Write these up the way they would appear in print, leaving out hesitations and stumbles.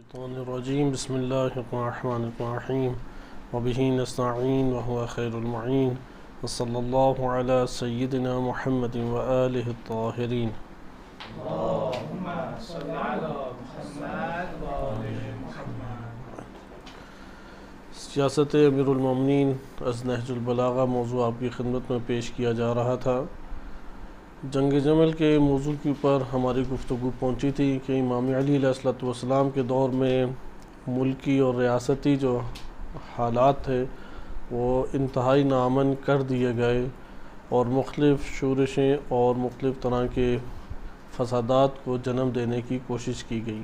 الشیطان الرجیم بسم اللہ الرحمن الرحیم وبہ نستعین وهو خیر المعین وصلی اللہ علی سیدنا محمد وآلہ الطاہرین۔ اللہم صلی علی محمد وآل محمد۔ سیاست امیر المومنین از نہج البلاغہ موضوع آپ کی خدمت میں پیش کیا جا رہا تھا۔ جنگ جمل کے موضوع کے اوپر ہماری گفتگو پہنچی تھی کہ امام علی علیہ السلام کے دور میں ملکی اور ریاستی جو حالات تھے وہ انتہائی ناامن کر دیے گئے اور مختلف شورشیں اور مختلف طرح کے فسادات کو جنم دینے کی کوشش کی گئی۔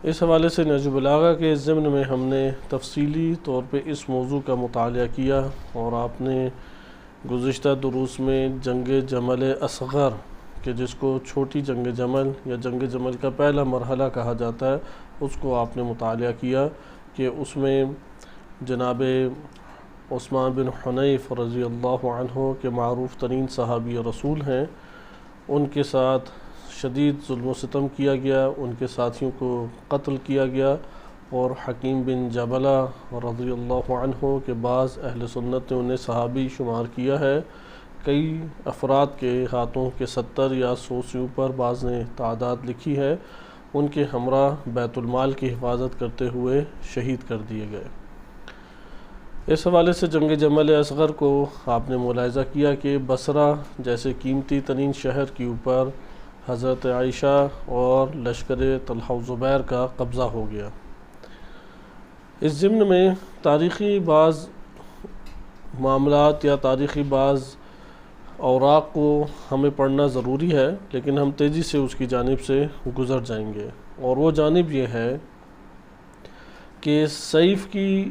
اس حوالے سے نہج البلاغہ کے ضمن میں ہم نے تفصیلی طور پہ اس موضوع کا مطالعہ کیا اور آپ نے گزشتہ دروس میں جنگ جمل اصغر کہ جس کو چھوٹی جنگ جمل یا جنگ جمل کا پہلا مرحلہ کہا جاتا ہے اس کو آپ نے مطالعہ کیا کہ اس میں جناب عثمان بن حنیف رضی اللہ عنہ کے معروف ترین صحابی رسول ہیں، ان کے ساتھ شدید ظلم و ستم کیا گیا، ان کے ساتھیوں کو قتل کیا گیا اور حکیم بن جبلہ رضی اللہ عنہ کے بعض اہل سنت نے انہیں صحابی شمار کیا ہے۔ کئی افراد کے ہاتھوں کے 70 یا 100 سے اوپر بعض نے تعداد لکھی ہے، ان کے ہمراہ بیت المال کی حفاظت کرتے ہوئے شہید کر دیے گئے۔ اس حوالے سے جنگ جمل اصغر کو آپ نے ملاحظہ کیا کہ بصرہ جیسے قیمتی ترین شہر کے اوپر حضرت عائشہ اور لشکر طلحہ و زبیر کا قبضہ ہو گیا۔ اس ضمن میں تاریخی بعض معاملات یا تاریخی بعض اوراق کو ہمیں پڑھنا ضروری ہے، لیکن ہم تیزی سے اس کی جانب سے گزر جائیں گے، اور وہ جانب یہ ہے کہ سیف کی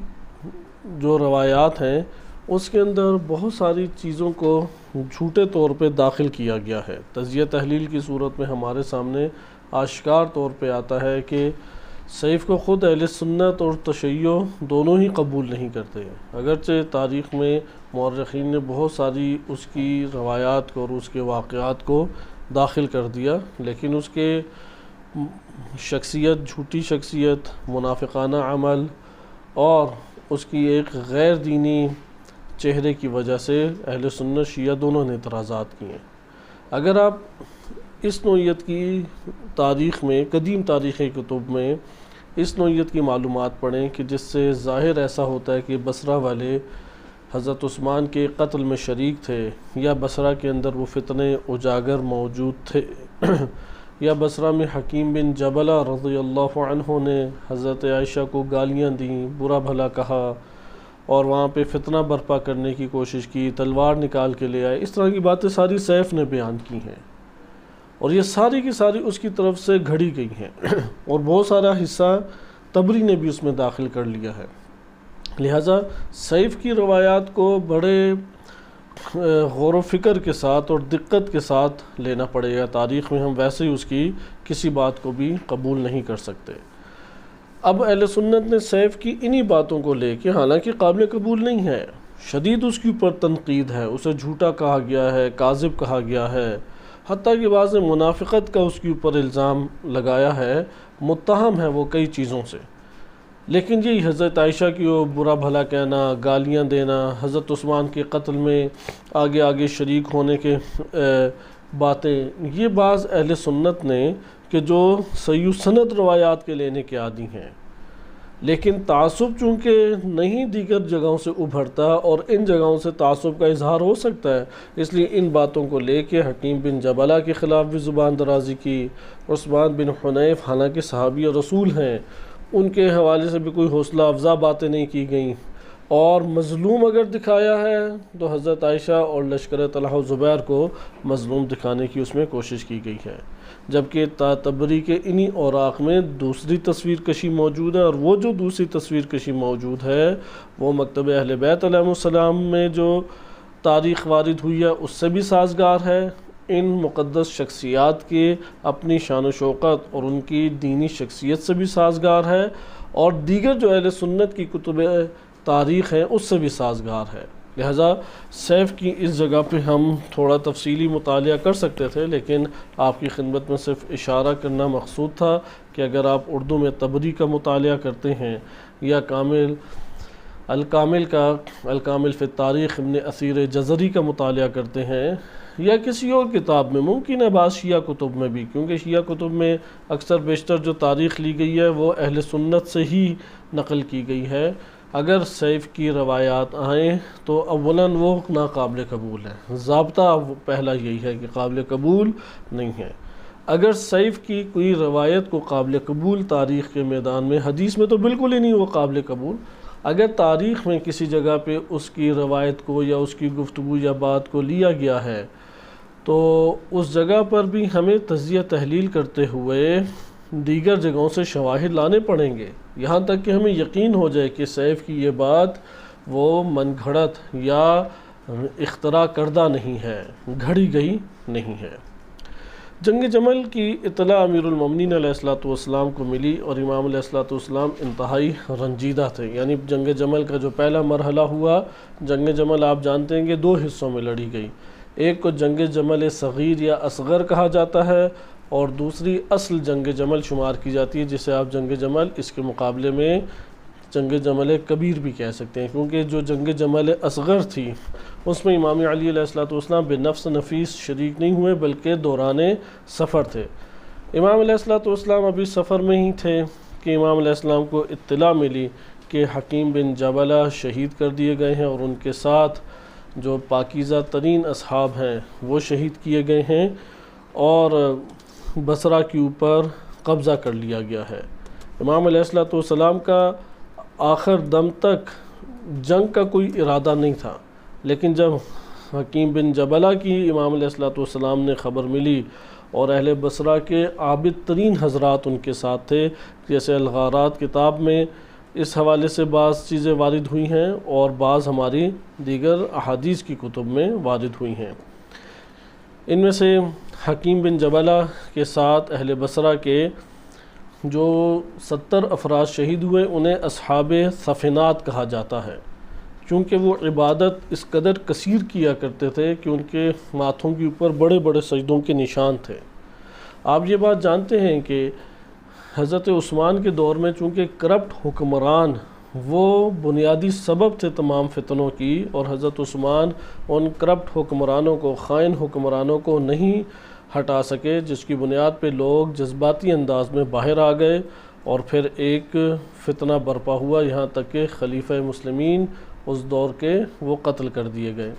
جو روایات ہیں اس کے اندر بہت ساری چیزوں کو جھوٹے طور پہ داخل کیا گیا ہے۔ تجزیہ تحلیل کی صورت میں ہمارے سامنے آشکار طور پہ آتا ہے کہ سیف کو خود اہل سنت اور تشیع دونوں ہی قبول نہیں کرتے، اگرچہ تاریخ میں مورخین نے بہت ساری اس کی روایات کو اور اس کے واقعات کو داخل کر دیا، لیکن اس کے شخصیت، جھوٹی شخصیت، منافقانہ عمل اور اس کی ایک غیر دینی چہرے کی وجہ سے اہل سنت شیعہ دونوں نے اعتراضات کیے ہیں۔ اگر آپ اس نوعیت کی تاریخ میں، قدیم تاریخی کتب میں اس نوعیت کی معلومات پڑھیں کہ جس سے ظاہر ایسا ہوتا ہے کہ بصرہ والے حضرت عثمان کے قتل میں شریک تھے، یا بصرہ کے اندر وہ فتنے اجاگر موجود تھے، یا بصرہ میں حکیم بن جبلہ رضی اللہ عنہ نے حضرت عائشہ کو گالیاں دیں، برا بھلا کہا اور وہاں پہ فتنہ برپا کرنے کی کوشش کی، تلوار نکال کے لے آئے، اس طرح کی باتیں ساری سیف نے بیان کی ہیں، اور یہ ساری کی ساری اس کی طرف سے گھڑی گئی ہیں، اور بہت سارا حصہ طبری نے بھی اس میں داخل کر لیا ہے۔ لہٰذا سیف کی روایات کو بڑے غور و فکر کے ساتھ اور دقت کے ساتھ لینا پڑے گا۔ تاریخ میں ہم ویسے ہی اس کی کسی بات کو بھی قبول نہیں کر سکتے۔ اب اہل سنت نے سیف کی انہی باتوں کو لے کے، حالانکہ قابل قبول نہیں ہے، شدید اس کے اوپر تنقید ہے، اسے جھوٹا کہا گیا ہے، کاذب کہا گیا ہے، حتیٰ کہ بعض نے منافقت کا اس کے اوپر الزام لگایا ہے، متہم ہے وہ کئی چیزوں سے، لیکن یہی حضرت عائشہ کی وہ برا بھلا کہنا، گالیاں دینا، حضرت عثمان کے قتل میں آگے آگے شریک ہونے کے باتیں، یہ بعض اہل سنت نے کہ جو صحیح سند روایات کے لینے کے عادی ہیں، لیکن تعصب چونکہ نہیں دیگر جگہوں سے ابھرتا اور ان جگہوں سے تعصب کا اظہار ہو سکتا ہے، اس لیے ان باتوں کو لے کے حکیم بن جبلہ کے خلاف بھی زبان درازی کی، عثمان بن حنیف حالانکہ صحابی رسول ہیں ان کے حوالے سے بھی کوئی حوصلہ افزا باتیں نہیں کی گئیں، اور مظلوم اگر دکھایا ہے تو حضرت عائشہ اور لشکر طلحہ و زبیر کو مظلوم دکھانے کی اس میں کوشش کی گئی ہے، جبکہ طبری کے انہی اوراق میں دوسری تصویر کشی موجود ہے، اور وہ جو دوسری تصویر کشی موجود ہے وہ مکتب اہل بیت علیہ السلام میں جو تاریخ وارد ہوئی ہے اس سے بھی سازگار ہے، ان مقدس شخصیات کے اپنی شان و شوکت اور ان کی دینی شخصیت سے بھی سازگار ہے، اور دیگر جو اہل سنت کی کتب تاریخ ہیں اس سے بھی سازگار ہے۔ لہٰذا سیف کی اس جگہ پہ ہم تھوڑا تفصیلی مطالعہ کر سکتے تھے، لیکن آپ کی خدمت میں صرف اشارہ کرنا مقصود تھا کہ اگر آپ اردو میں طبری کا مطالعہ کرتے ہیں یا الکامل فی التاریخ ابن اثیر جزری کا مطالعہ کرتے ہیں یا کسی اور کتاب میں، ممکن ہے بعض شیعہ کتب میں بھی، کیونکہ شیعہ کتب میں اکثر بیشتر جو تاریخ لی گئی ہے وہ اہل سنت سے ہی نقل کی گئی ہے، اگر سیف کی روایات آئیں تو اولاً وہ ناقابل قبول ہے، ضابطہ پہلا یہی ہے کہ قابل قبول نہیں ہے۔ اگر سیف کی کوئی روایت کو قابل قبول تاریخ کے میدان میں، حدیث میں تو بالکل ہی نہیں وہ قابل قبول، اگر تاریخ میں کسی جگہ پہ اس کی روایت کو یا اس کی گفتگو یا بات کو لیا گیا ہے تو اس جگہ پر بھی ہمیں تجزیہ تحلیل کرتے ہوئے دیگر جگہوں سے شواہد لانے پڑیں گے، یہاں تک کہ ہمیں یقین ہو جائے کہ سیف کی یہ بات وہ من گھڑت یا اختراع کردہ نہیں ہے، گھڑی گئی نہیں ہے۔ جنگ جمل کی اطلاع امیر المومنین علیہ السلام کو ملی اور امام علیہ السلام انتہائی رنجیدہ تھے، یعنی جنگ جمل کا جو پہلا مرحلہ ہوا، جنگ جمل آپ جانتے ہیں کہ دو حصوں میں لڑی گئی، ایک کو جنگ جمل صغیر یا اصغر کہا جاتا ہے اور دوسری اصل جنگ جمل شمار کی جاتی ہے، جسے آپ جنگ جمل اس کے مقابلے میں جنگ جمل کبیر بھی کہہ سکتے ہیں، کیونکہ جو جنگ جمل اصغر تھی اس میں امام علی علیہ السلام بنفس نفیس شریک نہیں ہوئے بلکہ دوران سفر تھے۔ امام علیہ السلام ابھی سفر میں ہی تھے کہ امام علیہ السلام کو اطلاع ملی کہ حکیم بن جبلہ شہید کر دیے گئے ہیں اور ان کے ساتھ جو پاکیزہ ترین اصحاب ہیں وہ شہید کیے گئے ہیں اور بصرہ کے اوپر قبضہ کر لیا گیا ہے۔ امام علیہ السلام کا آخر دم تک جنگ کا کوئی ارادہ نہیں تھا، لیکن جب حکیم بن جبلہ کی امام علیہ السلام نے خبر ملی اور اہل بصرہ کے عابد ترین حضرات ان کے ساتھ تھے، جیسے الغارات کتاب میں اس حوالے سے بعض چیزیں وارد ہوئی ہیں اور بعض ہماری دیگر احادیث کی کتب میں وارد ہوئی ہیں، ان میں سے حکیم بن جبلہ کے ساتھ اہل بصرہ کے جو 70 افراد شہید ہوئے انہیں اصحاب سفینات کہا جاتا ہے، چونکہ وہ عبادت اس قدر کثیر کیا کرتے تھے کہ ان کے ماتھوں کے اوپر بڑے بڑے سجدوں کے نشان تھے۔ آپ یہ بات جانتے ہیں کہ حضرت عثمان کے دور میں چونکہ کرپٹ حکمران وہ بنیادی سبب تھے تمام فتنوں کی، اور حضرت عثمان ان کرپٹ حکمرانوں کو، خائن حکمرانوں کو نہیں ہٹا سکے، جس کی بنیاد پہ لوگ جذباتی انداز میں باہر آ گئے اور پھر ایک فتنہ برپا ہوا، یہاں تک کہ خلیفہ مسلمین اس دور کے وہ قتل کر دیے گئے۔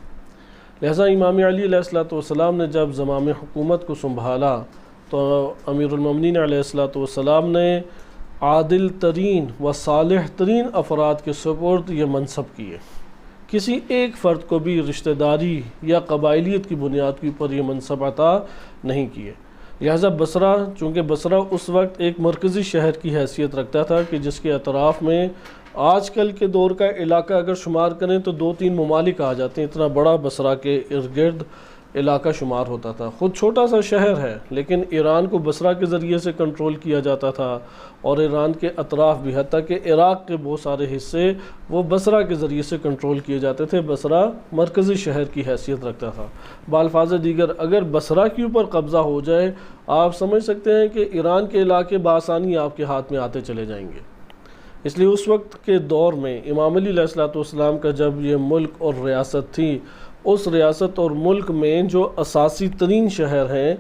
لہٰذا امام علی علیہ السلام نے جب زمام حکومت کو سنبھالا تو امیر المومنین علیہ السلام نے عادل ترین و صالح ترین افراد کے سپرد یہ منصب کیے، کسی ایک فرد کو بھی رشتہ داری یا قبائلیت کی بنیاد کے اوپر یہ منصب عطا نہیں کیے۔ لہذا بصرہ، چونکہ بصرہ اس وقت ایک مرکزی شہر کی حیثیت رکھتا تھا کہ جس کے اطراف میں آج کل کے دور کا علاقہ اگر شمار کریں تو 2-3 ممالک آ جاتے ہیں، اتنا بڑا بصرہ کے ارد گرد علاقہ شمار ہوتا تھا، خود چھوٹا سا شہر ہے لیکن ایران کو بصرہ کے ذریعے سے کنٹرول کیا جاتا تھا، اور ایران کے اطراف بھی، حتیٰ کہ عراق کے بہت سارے حصے وہ بصرہ کے ذریعے سے کنٹرول کیے جاتے تھے۔ بصرہ مرکزی شہر کی حیثیت رکھتا تھا۔ بالفاظ دیگر اگر بصرہ کے اوپر قبضہ ہو جائے، آپ سمجھ سکتے ہیں کہ ایران کے علاقے بآسانی آپ کے ہاتھ میں آتے چلے جائیں گے۔ اس لیے اس وقت کے دور میں امام علی علیہ السلام کا جب یہ ملک اور ریاست تھی، اس ریاست اور ملک میں جو اساسی ترین شہر ہیں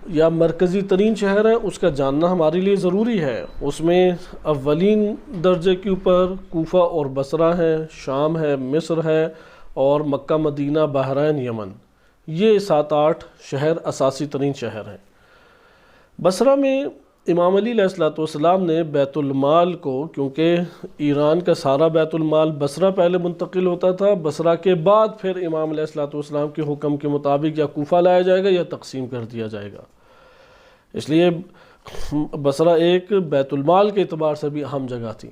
یا مرکزی ترین شہر ہیں اس کا جاننا ہمارے لیے ضروری ہے۔ اس میں اولین درجے کے اوپر کوفہ اور بصرہ ہے، شام ہے، مصر ہے اور مکہ مدینہ بحرین یمن، یہ 7-8 شہر اساسی ترین شہر ہیں۔ بصرہ میں امام علی علیہ السلام نے بیت المال کو، کیونکہ ایران کا سارا بیت المال بصرہ پہلے منتقل ہوتا تھا، بصرہ کے بعد پھر امام علیہ السلام کے حکم کے مطابق یا کوفہ لایا جائے گا یا تقسیم کر دیا جائے گا، اس لیے بصرہ ایک بیت المال کے اعتبار سے بھی اہم جگہ تھی،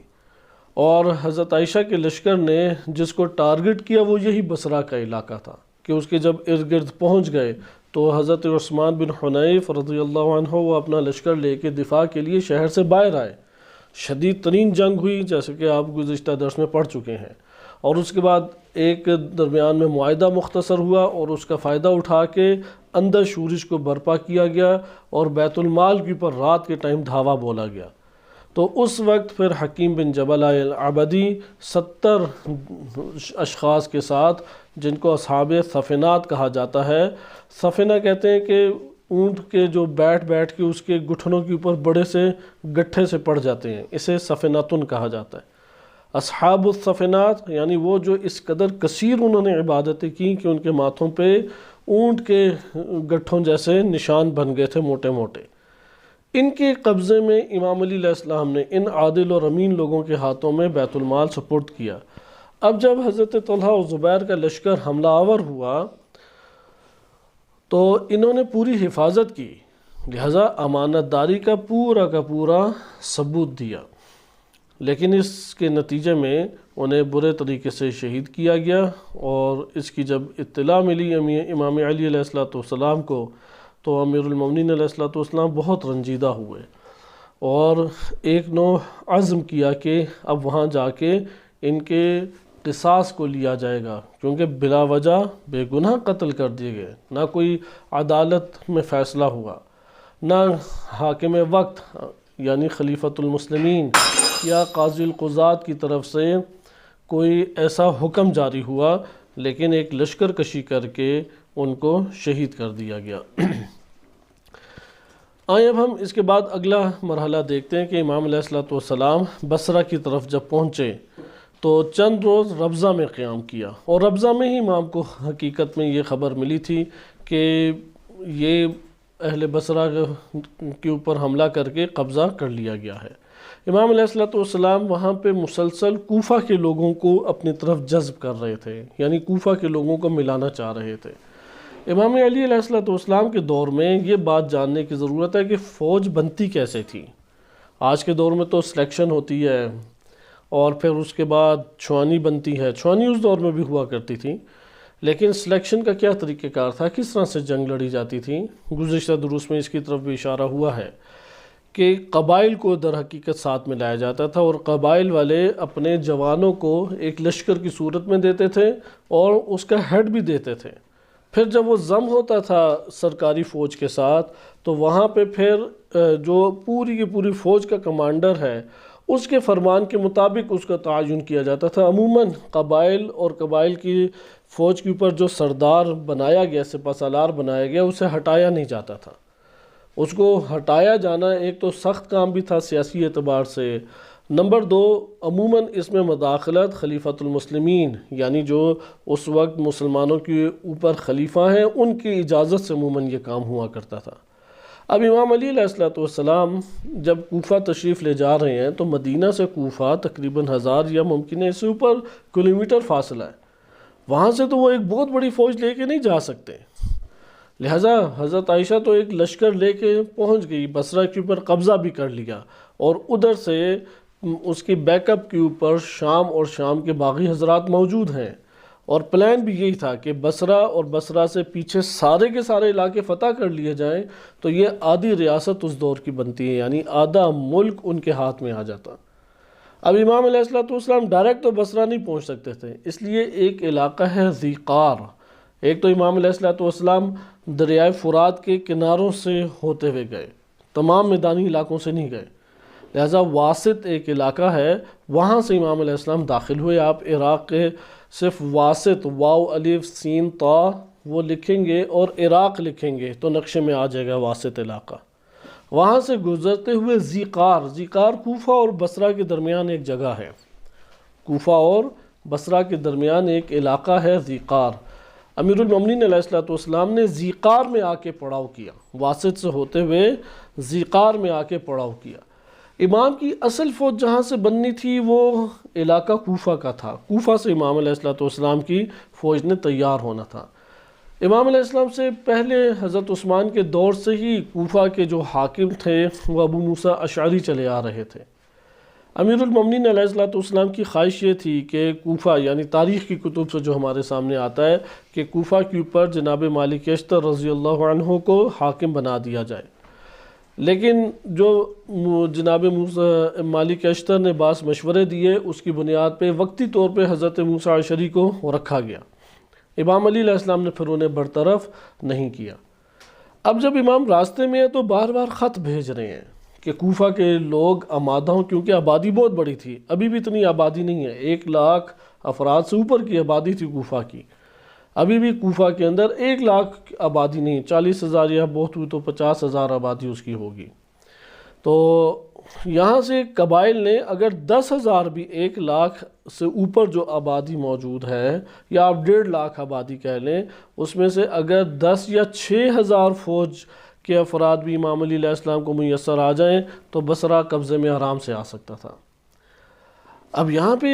اور حضرت عائشہ کے لشکر نے جس کو ٹارگٹ کیا وہ یہی بصرہ کا علاقہ تھا کہ اس کے جب ارد گرد پہنچ گئے تو حضرت عثمان بن حنیف رضی اللہ عنہ وہ اپنا لشکر لے کے دفاع کے لیے شہر سے باہر آئے۔ شدید ترین جنگ ہوئی، جیسے کہ آپ گزشتہ درس میں پڑھ چکے ہیں، اور اس کے بعد ایک درمیان میں معاہدہ مختصر ہوا اور اس کا فائدہ اٹھا کے اندر شورش کو برپا کیا گیا اور بیت المال کے اوپر رات کے ٹائم دھاوا بولا گیا۔ تو اس وقت پھر حکیم بن جبلہ العبدی 70 اشخاص کے ساتھ، جن کو اصحاب سفینات کہا جاتا ہے، سفینہ کہتے ہیں کہ اونٹ کے جو بیٹھ کے اس کے گھٹنوں کے اوپر بڑے سے گٹھے سے پڑ جاتے ہیں، اسے سفیناتن کہا جاتا ہے۔ اصحاب السفینات یعنی وہ جو اس قدر کثیر انہوں نے عبادتیں کی کہ ان کے ماتھوں پہ اونٹ کے گٹھوں جیسے نشان بن گئے تھے موٹے موٹے۔ ان کے قبضے میں امام علی علیہ السلام نے ان عادل اور امین لوگوں کے ہاتھوں میں بیت المال سپرد کیا۔ اب جب حضرت طلحہ اور زبیر کا لشکر حملہ آور ہوا تو انہوں نے پوری حفاظت کی، لہذا امانت داری کا پورا ثبوت دیا، لیکن اس کے نتیجے میں انہیں برے طریقے سے شہید کیا گیا۔ اور اس کی جب اطلاع ملی امام علی علیہ السلام کو تو امیر المومنین علیہ السلام بہت رنجیدہ ہوئے اور ایک نو عزم کیا کہ اب وہاں جا کے ان کے قصاص کو لیا جائے گا، کیونکہ بلا وجہ بے گناہ قتل کر دیے گئے، نہ کوئی عدالت میں فیصلہ ہوا، نہ حاکم وقت یعنی خلیفۃ المسلمین یا قاضی القضات کی طرف سے کوئی ایسا حکم جاری ہوا، لیکن ایک لشکر کشی کر کے ان کو شہید کر دیا گیا۔ آئیں اب ہم اس کے بعد اگلا مرحلہ دیکھتے ہیں کہ امام علیہ السلام بصرہ کی طرف جب پہنچے تو چند روز ربضہ میں قیام کیا، اور ربضہ میں ہی امام کو حقیقت میں یہ خبر ملی تھی کہ یہ اہل بصرہ کے اوپر حملہ کر کے قبضہ کر لیا گیا ہے۔ امام علیہ السلام وہاں پہ مسلسل کوفہ کے لوگوں کو اپنی طرف جذب کر رہے تھے، یعنی کوفہ کے لوگوں کو ملانا چاہ رہے تھے۔ امام علی علیہ السلام کے دور میں یہ بات جاننے کی ضرورت ہے کہ فوج بنتی کیسے تھی۔ آج کے دور میں تو سلیکشن ہوتی ہے اور پھر اس کے بعد چھوانی بنتی ہے، چھوانی اس دور میں بھی ہوا کرتی تھی، لیکن سلیکشن کا کیا طریقہ کار تھا، کس طرح سے جنگ لڑی جاتی تھی؟ گزشتہ دروس میں اس کی طرف بھی اشارہ ہوا ہے کہ قبائل کو در حقیقت ساتھ میں لایا جاتا تھا، اور قبائل والے اپنے جوانوں کو ایک لشکر کی صورت میں دیتے تھے اور اس کا ہیڈ بھی دیتے تھے۔ پھر جب وہ ضم ہوتا تھا سرکاری فوج کے ساتھ تو وہاں پہ پھر جو پوری کی پوری فوج کا کمانڈر ہے اس کے فرمان کے مطابق اس کا تعین کیا جاتا تھا۔ عموماً قبائل اور قبائل کی فوج کے اوپر جو سردار بنایا گیا، سپہ سالار بنایا گیا، اسے ہٹایا نہیں جاتا تھا۔ اس کو ہٹایا جانا ایک تو سخت کام بھی تھا سیاسی اعتبار سے، نمبر 2 عموماً اس میں مداخلت خلیفۃ المسلمین یعنی جو اس وقت مسلمانوں کے اوپر خلیفہ ہیں ان کی اجازت سے عموماً یہ کام ہوا کرتا تھا۔ اب امام علی علیہ السلام جب کوفہ تشریف لے جا رہے ہیں تو مدینہ سے کوفہ تقریباً 1000 یا ممکن ہے اس سے اوپر کلومیٹر فاصلہ ہے، وہاں سے تو وہ ایک بہت بڑی فوج لے کے نہیں جا سکتے، لہٰذا حضرت عائشہ تو ایک لشکر لے کے پہنچ گئی، بصرہ کے اوپر قبضہ بھی کر لیا، اور ادھر سے اس کی بیک اپ کے اوپر شام اور شام کے باغی حضرات موجود ہیں، اور پلان بھی یہی تھا کہ بصرہ اور بصرہ سے پیچھے سارے کے سارے علاقے فتح کر لیے جائیں تو یہ آدھی ریاست اس دور کی بنتی ہے، یعنی آدھا ملک ان کے ہاتھ میں آ جاتا۔ اب امام علیہ السلام ڈائریکٹ تو بصرہ نہیں پہنچ سکتے تھے، اس لیے ایک علاقہ ہے ذیقار۔ ایک تو امام علیہ السلام دریائے فرات کے کناروں سے ہوتے ہوئے گئے، تمام میدانی علاقوں سے نہیں گئے، لہذا واسط ایک علاقہ ہے، وہاں سے امام علیہ السلام داخل ہوئے۔ آپ عراق کے صرف واسط واو الف سین طا وہ لکھیں گے اور عراق لکھیں گے تو نقشے میں آ جائے گا واسط علاقہ، وہاں سے گزرتے ہوئے ذیقار کوفہ اور بصرہ کے درمیان ایک جگہ ہے، کوفہ اور بصرہ کے درمیان ایک علاقہ ہے ذیقار۔ امیر المومنین علیہ السلام نے ذیقار میں آ کے پڑاؤ کیا، واسط سے ہوتے ہوئے ذیقار میں آ کے پڑاؤ کیا۔ امام کی اصل فوج جہاں سے بننی تھی وہ علاقہ کوفہ کا تھا، کوفہ سے امام علیہ السلام کی فوج نے تیار ہونا تھا۔ امام علیہ السلام سے پہلے حضرت عثمان کے دور سے ہی کوفہ کے جو حاکم تھے وہ ابو موسیٰ اشعری چلے آ رہے تھے۔ امیر المومنین علیہ السلام کی خواہش یہ تھی کہ کوفہ یعنی تاریخ کی کتب سے جو ہمارے سامنے آتا ہے کہ کوفہ کے اوپر جناب مالک اشتر رضی اللہ عنہ کو حاکم بنا دیا جائے، لیکن جو جناب موسیٰ مالک اشتر نے بعض مشورے دیے، اس کی بنیاد پہ وقتی طور پہ حضرت موسیٰ اشعری کو رکھا گیا۔ امام علی علیہ السلام نے پھر انہیں برطرف نہیں کیا۔ اب جب امام راستے میں ہے تو بار بار خط بھیج رہے ہیں کہ کوفہ کے لوگ آمادہ ہوں، کیونکہ آبادی بہت بڑی تھی، ابھی بھی اتنی آبادی نہیں ہے، 1,00,000 افراد سے اوپر کی آبادی تھی کوفہ کی۔ ابھی بھی کوفہ کے اندر 1,00,000 آبادی نہیں، 40,000 یا بہت ہوئی تو 50,000 آبادی اس کی ہوگی۔ تو یہاں سے قبائل نے اگر 10,000 بھی 1,00,000 سے اوپر جو آبادی موجود ہے، یا آپ 1.5 آبادی کہہ لیں، اس میں سے اگر 10 یا 6,000 فوج کے افراد بھی امام علی علیہ السلام کو میسر آ جائیں تو بصرہ قبضے میں آرام سے آ سکتا تھا۔ اب یہاں پہ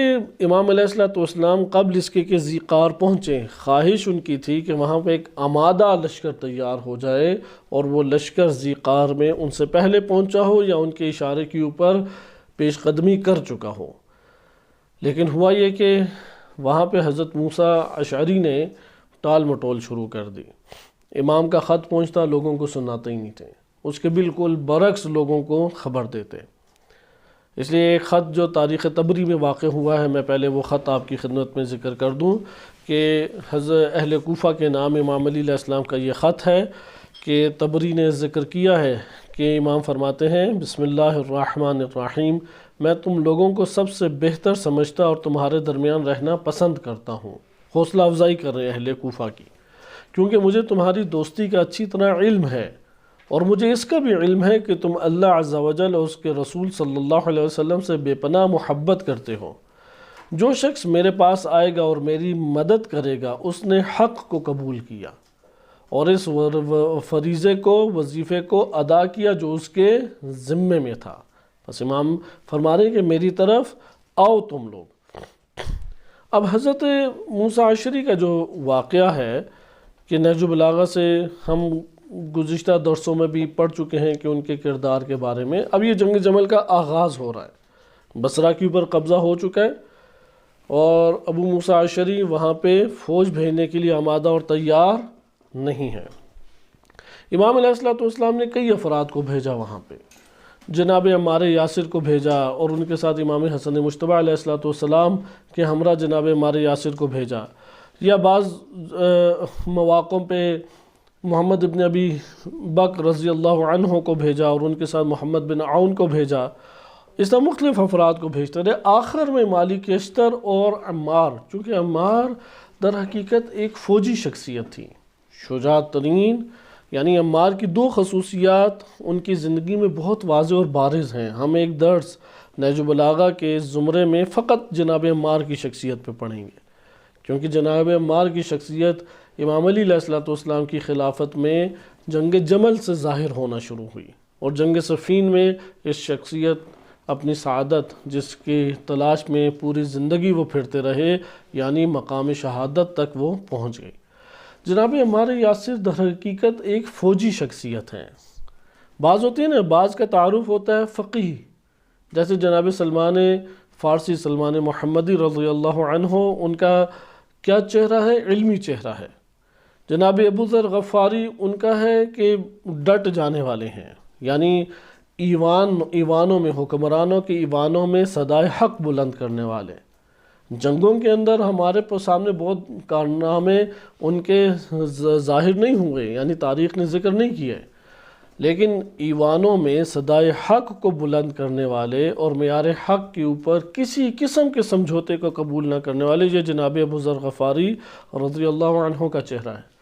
امام علیہ السلام قبل اس کے کہ ذیقار پہنچیں، خواہش ان کی تھی کہ وہاں پہ ایک آمادہ لشکر تیار ہو جائے اور وہ لشکر ذیقار میں ان سے پہلے پہنچا ہو یا ان کے اشارے کے اوپر پیش قدمی کر چکا ہو۔ لیکن ہوا یہ کہ وہاں پہ حضرت موسیٰ اشعری نے ٹال مٹول شروع کر دی۔ امام کا خط پہنچتا، لوگوں کو سناتے ہی نہیں تھے، اس کے بالکل برعکس لوگوں کو خبر دیتے۔ اس لیے ایک خط جو تاریخ طبری میں واقع ہوا ہے، میں پہلے وہ خط آپ کی خدمت میں ذکر کر دوں کہ حضرت اہل کوفہ کے نام امام علی علیہ السلام کا یہ خط ہے کہ طبری نے ذکر کیا ہے کہ امام فرماتے ہیں بسم اللہ الرحمن الرحیم، میں تم لوگوں کو سب سے بہتر سمجھتا اور تمہارے درمیان رہنا پسند کرتا ہوں۔ حوصلہ افزائی کر رہے ہیں اہل کوفہ کی، کیونکہ مجھے تمہاری دوستی کا اچھی طرح علم ہے، اور مجھے اس کا بھی علم ہے کہ تم اللہ عز و جل اور اس کے رسول صلی اللہ علیہ وسلم سے بے پناہ محبت کرتے ہو۔ جو شخص میرے پاس آئے گا اور میری مدد کرے گا، اس نے حق کو قبول کیا اور اس فریضے کو، وظیفے کو ادا کیا جو اس کے ذمے میں تھا۔ بس امام فرما رہے ہیں کہ میری طرف آؤ تم لوگ۔ اب حضرت موسیٰ اشعری کا جو واقعہ ہے کہ نہج البلاغہ سے ہم گزشتہ درسوں میں بھی پڑھ چکے ہیں کہ ان کے کردار کے بارے میں۔ اب یہ جنگ جمل کا آغاز ہو رہا ہے، بصرہ کے اوپر قبضہ ہو چکا ہے اور ابو موسیٰ اشعری وہاں پہ فوج بھیجنے کے لیے آمادہ اور تیار نہیں ہے۔ امام علیہ السلام نے کئی افراد کو بھیجا وہاں پہ، جناب عمار یاسر کو بھیجا اور ان کے ساتھ امام حسن مجتبیٰ علیہ السلام کے ہمراہ جناب عمار یاسر کو بھیجا، یا بعض مواقعوں پہ محمد ابن ابی بکر رضی اللہ عنہ کو بھیجا اور ان کے ساتھ محمد بن عون کو بھیجا۔ اس طرح مختلف افراد کو بھیجتے رہے۔ آخر میں مالک اشتر اور عمار، چونکہ عمار در حقیقت ایک فوجی شخصیت تھی، شجاع ترین، یعنی عمار کی 2 خصوصیات ان کی زندگی میں بہت واضح اور بارز ہیں۔ ہم ایک درس نہج البلاغہ کے زمرے میں فقط جناب عمار کی شخصیت پہ پڑھیں گے، کیونکہ جناب عمار کی شخصیت امام علی علیہ السلام کی خلافت میں جنگ جمل سے ظاہر ہونا شروع ہوئی، اور جنگ صفین میں اس شخصیت اپنی سعادت جس کی تلاش میں پوری زندگی وہ پھرتے رہے، یعنی مقام شہادت تک وہ پہنچ گئی۔ جناب عمار یاسر در حقیقت ایک فوجی شخصیت ہیں۔ بعض ہوتے ہیں نا، بعض کا تعارف ہوتا ہے فقیہ، جیسے جناب سلمان فارسی، سلمان محمدی رضی اللہ عنہ، ان کا کیا چہرہ ہے؟ علمی چہرہ ہے۔ جناب ابو ذر غفاری ان کا ہے کہ ڈٹ جانے والے ہیں، یعنی ایوانوں میں، حکمرانوں کے ایوانوں میں صدائے حق بلند کرنے والے۔ جنگوں کے اندر ہمارے سامنے بہت کارنامے ان کے ظاہر نہیں ہوئے، یعنی تاریخ نے ذکر نہیں کیا، لیکن ایوانوں میں صدائے حق کو بلند کرنے والے اور معیار حق کے اوپر کسی قسم کے سمجھوتے کو قبول نہ کرنے والے، یہ جناب ابو ذر غفاری رضی اللہ عنہ کا چہرہ ہے۔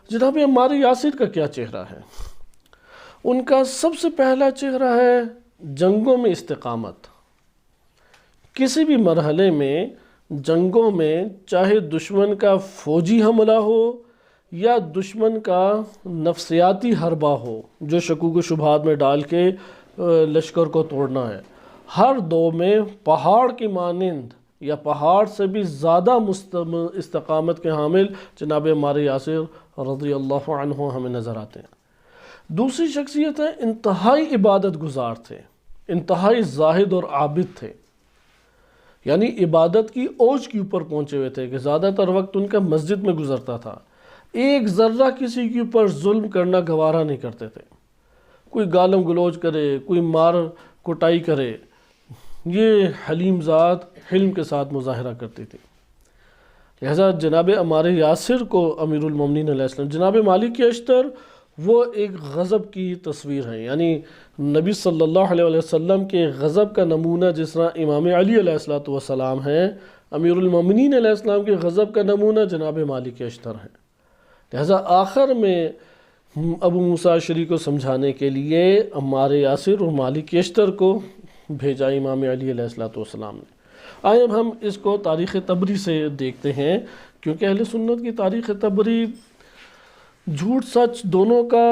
جناب عمار یاسر کا کیا چہرہ ہے؟ ان کا سب سے پہلا چہرہ ہے جنگوں میں استقامت۔ کسی بھی مرحلے میں جنگوں میں، چاہے دشمن کا فوجی حملہ ہو یا دشمن کا نفسیاتی حربہ ہو جو شکوک و شبہات میں ڈال کے لشکر کو توڑنا ہے، ہر دو میں پہاڑ کی مانند یا پہاڑ سے بھی زیادہ استقامت کے حامل جناب عمار یاسر رضی اللہ عنہ ہمیں نظر آتے ہیں۔ دوسری شخصیت ہے، انتہائی عبادت گزار تھے، انتہائی زاہد اور عابد تھے، یعنی عبادت کی اوج کے اوپر پہنچے ہوئے تھے کہ زیادہ تر وقت ان کا مسجد میں گزرتا تھا، ایک ذرہ کسی کے اوپر ظلم کرنا گوارا نہیں کرتے تھے۔ کوئی گالم گلوچ کرے، کوئی مار کٹائی کرے، یہ حلیم ذات حلم کے ساتھ مظاہرہ کرتی تھی۔ لہذا جناب عمار یاسر کو امیر المومنین علیہ السلام، جناب مالک اشتر وہ ایک غضب کی تصویر ہے، یعنی نبی صلی اللہ علیہ وسلم کے غضب کا نمونہ جس طرح امام علی علیہ السلام ہیں، امیر المومنین علیہ السلام کے غضب کا نمونہ جناب مالک اشتر ہے۔ لہذا آخر میں ابو موسیٰ اشعری کو سمجھانے کے لیے عمار یاسر اور مالک اشتر کو بھیجا امام علی علیہ السلام نے۔ آئے اب ہم اس کو تاریخ تبری سے دیکھتے ہیں، کیونکہ اہل سنت کی تاریخ تبری جھوٹ سچ دونوں کا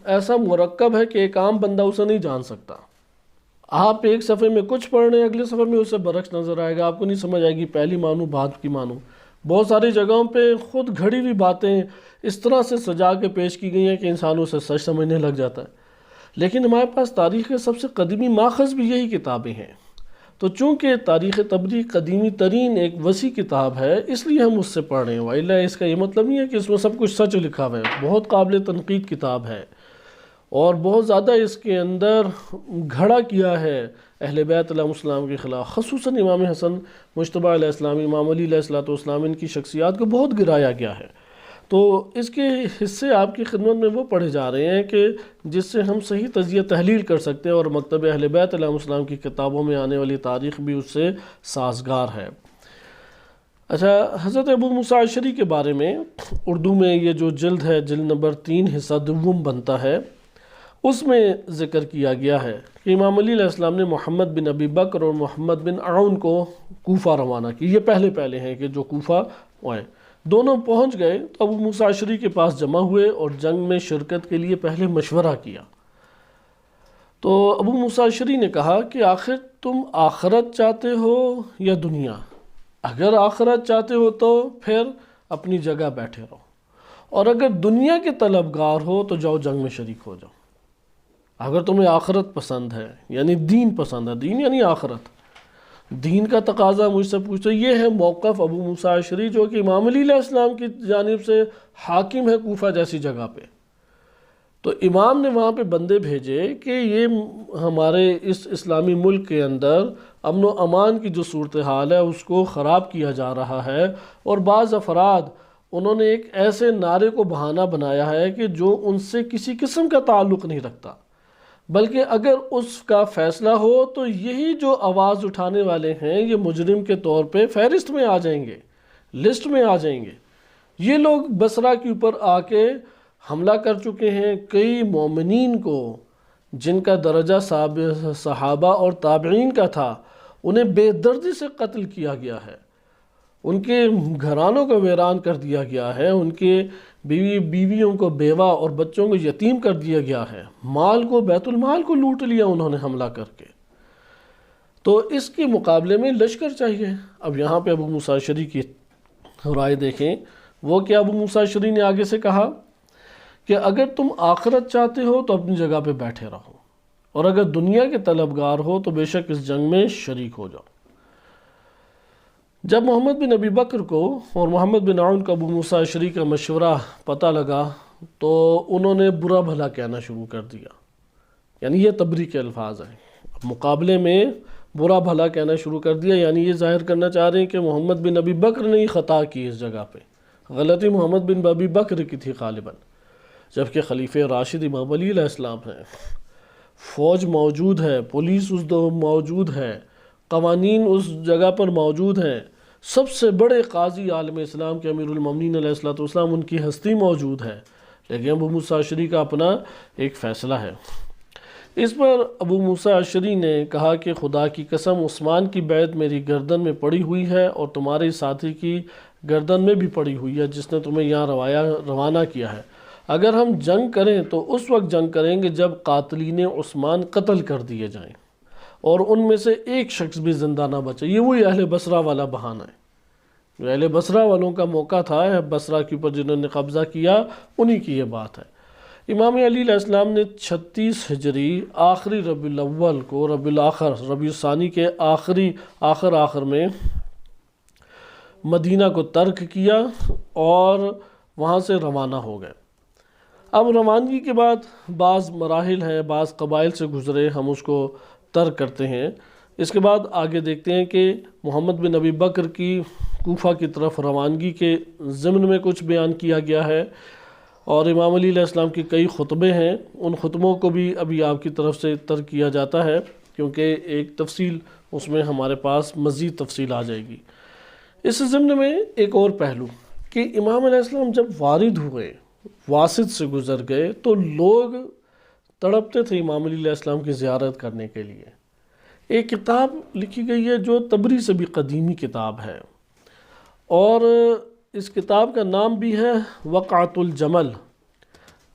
ایسا مرکب ہے کہ ایک عام بندہ اسے نہیں جان سکتا۔ آپ ایک صفحے میں کچھ پڑھ رہے ہیں، اگلے صفحے میں اسے برعکس نظر آئے گا، آپ کو نہیں سمجھ آئے گی پہلی مانو بعد کی مانو۔ بہت ساری جگہوں پہ خود گھڑی ہوئی باتیں اس طرح سے سجا کے پیش کی گئی ہیں کہ انسان اسے سچ سمجھنے لگ جاتا ہے۔ لیکن ہمارے پاس تاریخ کے سب سے قدیمی ماخذ بھی یہی کتابیں ہیں، تو چونکہ تاریخ تبری قدیمی ترین ایک وسیع کتاب ہے، اس لیے ہم اس سے پڑھ رہے ہیں، وإلا اس کا یہ مطلب نہیں ہے کہ اس میں سب کچھ سچ لکھا ہوا ہے۔ بہت قابل تنقید کتاب ہے اور بہت زیادہ اس کے اندر گھڑا کیا ہے اہل بیت علیہ السلام کے خلاف، خصوصاً امام حسن مجتبیٰ علیہ السلام، امام علی علیہ السلام، ان کی شخصیات کو بہت گرایا گیا ہے۔ تو اس کے حصے آپ کی خدمت میں وہ پڑھے جا رہے ہیں کہ جس سے ہم صحیح تجزیہ تحلیل کر سکتے ہیں، اور مکتب اہل بیت علیہ السلام کی کتابوں میں آنے والی تاریخ بھی اس سے سازگار ہے۔ اچھا، حضرت ابو موسیٰ اشعری کے بارے میں اردو میں یہ جو جلد ہے، جلد نمبر 3 حصہ دوم بنتا ہے، اس میں ذکر کیا گیا ہے کہ امام علی علیہ السلام نے محمد بن ابی بکر اور محمد بن عون کو کوفہ روانہ کی۔ یہ پہلے ہیں کہ جو کوفہ آئے، دونوں پہنچ گئے تو ابو موسیٰ اشعری کے پاس جمع ہوئے اور جنگ میں شرکت کے لیے پہلے مشورہ کیا۔ تو ابو موسیٰ اشعری نے کہا کہ آخر تم آخرت چاہتے ہو یا دنیا؟ اگر آخرت چاہتے ہو تو پھر اپنی جگہ بیٹھے رہو، اور اگر دنیا کے طلبگار ہو تو جاؤ جنگ میں شریک ہو جاؤ۔ اگر تمہیں آخرت پسند ہے، یعنی دین پسند ہے، دین یعنی آخرت، دین کا تقاضا مجھ سے پوچھتے، یہ ہے موقف ابو موسیٰ اشعری جو کہ امام علی علیہ السلام کی جانب سے حاکم ہے کوفہ جیسی جگہ پہ۔ تو امام نے وہاں پہ بندے بھیجے کہ یہ ہمارے اس اسلامی ملک کے اندر امن و امان کی جو صورتحال ہے اس کو خراب کیا جا رہا ہے، اور بعض افراد انہوں نے ایک ایسے نعرے کو بہانہ بنایا ہے کہ جو ان سے کسی قسم کا تعلق نہیں رکھتا، بلکہ اگر اس کا فیصلہ ہو تو یہی جو آواز اٹھانے والے ہیں یہ مجرم کے طور پہ فہرست میں آ جائیں گے، لسٹ میں آ جائیں گے۔ یہ لوگ بصرہ کے اوپر آ کے حملہ کر چکے ہیں، کئی مومنین کو جن کا درجہ صحابہ اور تابعین کا تھا انہیں بے دردی سے قتل کیا گیا ہے، ان کے گھرانوں کو ویران کر دیا گیا ہے، ان کے بیویوں کو بیوہ اور بچوں کو یتیم کر دیا گیا ہے، مال کو بیت المال کو لوٹ لیا انہوں نے حملہ کر کے۔ تو اس کے مقابلے میں لشکر چاہیے۔ اب یہاں پہ ابو موسیٰ اشعری کی رائے دیکھیں، وہ کیا ابو موسیٰ اشعری نے آگے سے کہا کہ اگر تم آخرت چاہتے ہو تو اپنی جگہ پہ بیٹھے رہو، اور اگر دنیا کے طلبگار ہو تو بے شک اس جنگ میں شریک ہو جاؤ۔ جب محمد بن ابی بکر کو اور محمد بن عون کو ابو موسیٰ اشعری کا مشورہ پتہ لگا تو انہوں نے برا بھلا کہنا شروع کر دیا، یعنی یہ تبری کے الفاظ ہیں۔ اب مقابلے میں برا بھلا کہنا شروع کر دیا، یعنی یہ ظاہر کرنا چاہ رہے ہیں کہ محمد بن ابی بکر نے ہی خطا کی، اس جگہ پہ غلطی محمد بن ابی بکر کی تھی غالباً، جبکہ خلیفہ راشد امام علی علیہ السلام ہیں، فوج موجود ہے، پولیس اس دو موجود ہے، قوانین اس جگہ پر موجود ہیں، سب سے بڑے قاضی عالم اسلام کے امیر المومنین علیہ السلام ان کی ہستی موجود ہے، لیکن ابو موسیٰ اشعری کا اپنا ایک فیصلہ ہے۔ اس پر ابو موسیٰ اشعری نے کہا کہ خدا کی قسم عثمان کی بیعت میری گردن میں پڑی ہوئی ہے اور تمہارے ساتھی کی گردن میں بھی پڑی ہوئی ہے جس نے تمہیں یہاں روانہ کیا ہے۔ اگر ہم جنگ کریں تو اس وقت جنگ کریں گے جب قاتلین عثمان قتل کر دیے جائیں اور ان میں سے ایک شخص بھی زندہ نہ بچے۔ یہ وہی اہل بصرہ والا بہانہ ہے، جو اہل بصرہ والوں کا موقع تھا بصرہ کے اوپر جنہوں نے قبضہ کیا، انہی کی یہ بات ہے۔ امام علی علیہ السلام نے 36 ہجری آخری ربیع الاول کو ربیع الثانی کے آخر میں مدینہ کو ترک کیا اور وہاں سے روانہ ہو گئے۔ اب روانگی کے بعد بعض مراحل ہیں، بعض قبائل سے گزرے، ہم اس کو ترک کرتے ہیں۔ اس کے بعد آگے دیکھتے ہیں کہ محمد بن ابی بکر کی کوفہ کی طرف روانگی کے ضمن میں کچھ بیان کیا گیا ہے، اور امام علی علیہ السلام کی کئی خطبے ہیں، ان خطبوں کو بھی ابھی آپ کی طرف سے ترک کیا جاتا ہے، کیونکہ ایک تفصیل اس میں ہمارے پاس مزید تفصیل آ جائے گی۔ اس ضمن میں ایک اور پہلو کہ امام علیہ السلام جب وارد ہوئے، واسط سے گزر گئے، تو لوگ تڑپتے تھے امام علی علیہ السلام کی زیارت کرنے کے لیے۔ ایک کتاب لکھی گئی ہے جو طبری سے بھی قدیمی کتاب ہے، اور اس کتاب کا نام بھی ہے وقعۃ الجمل۔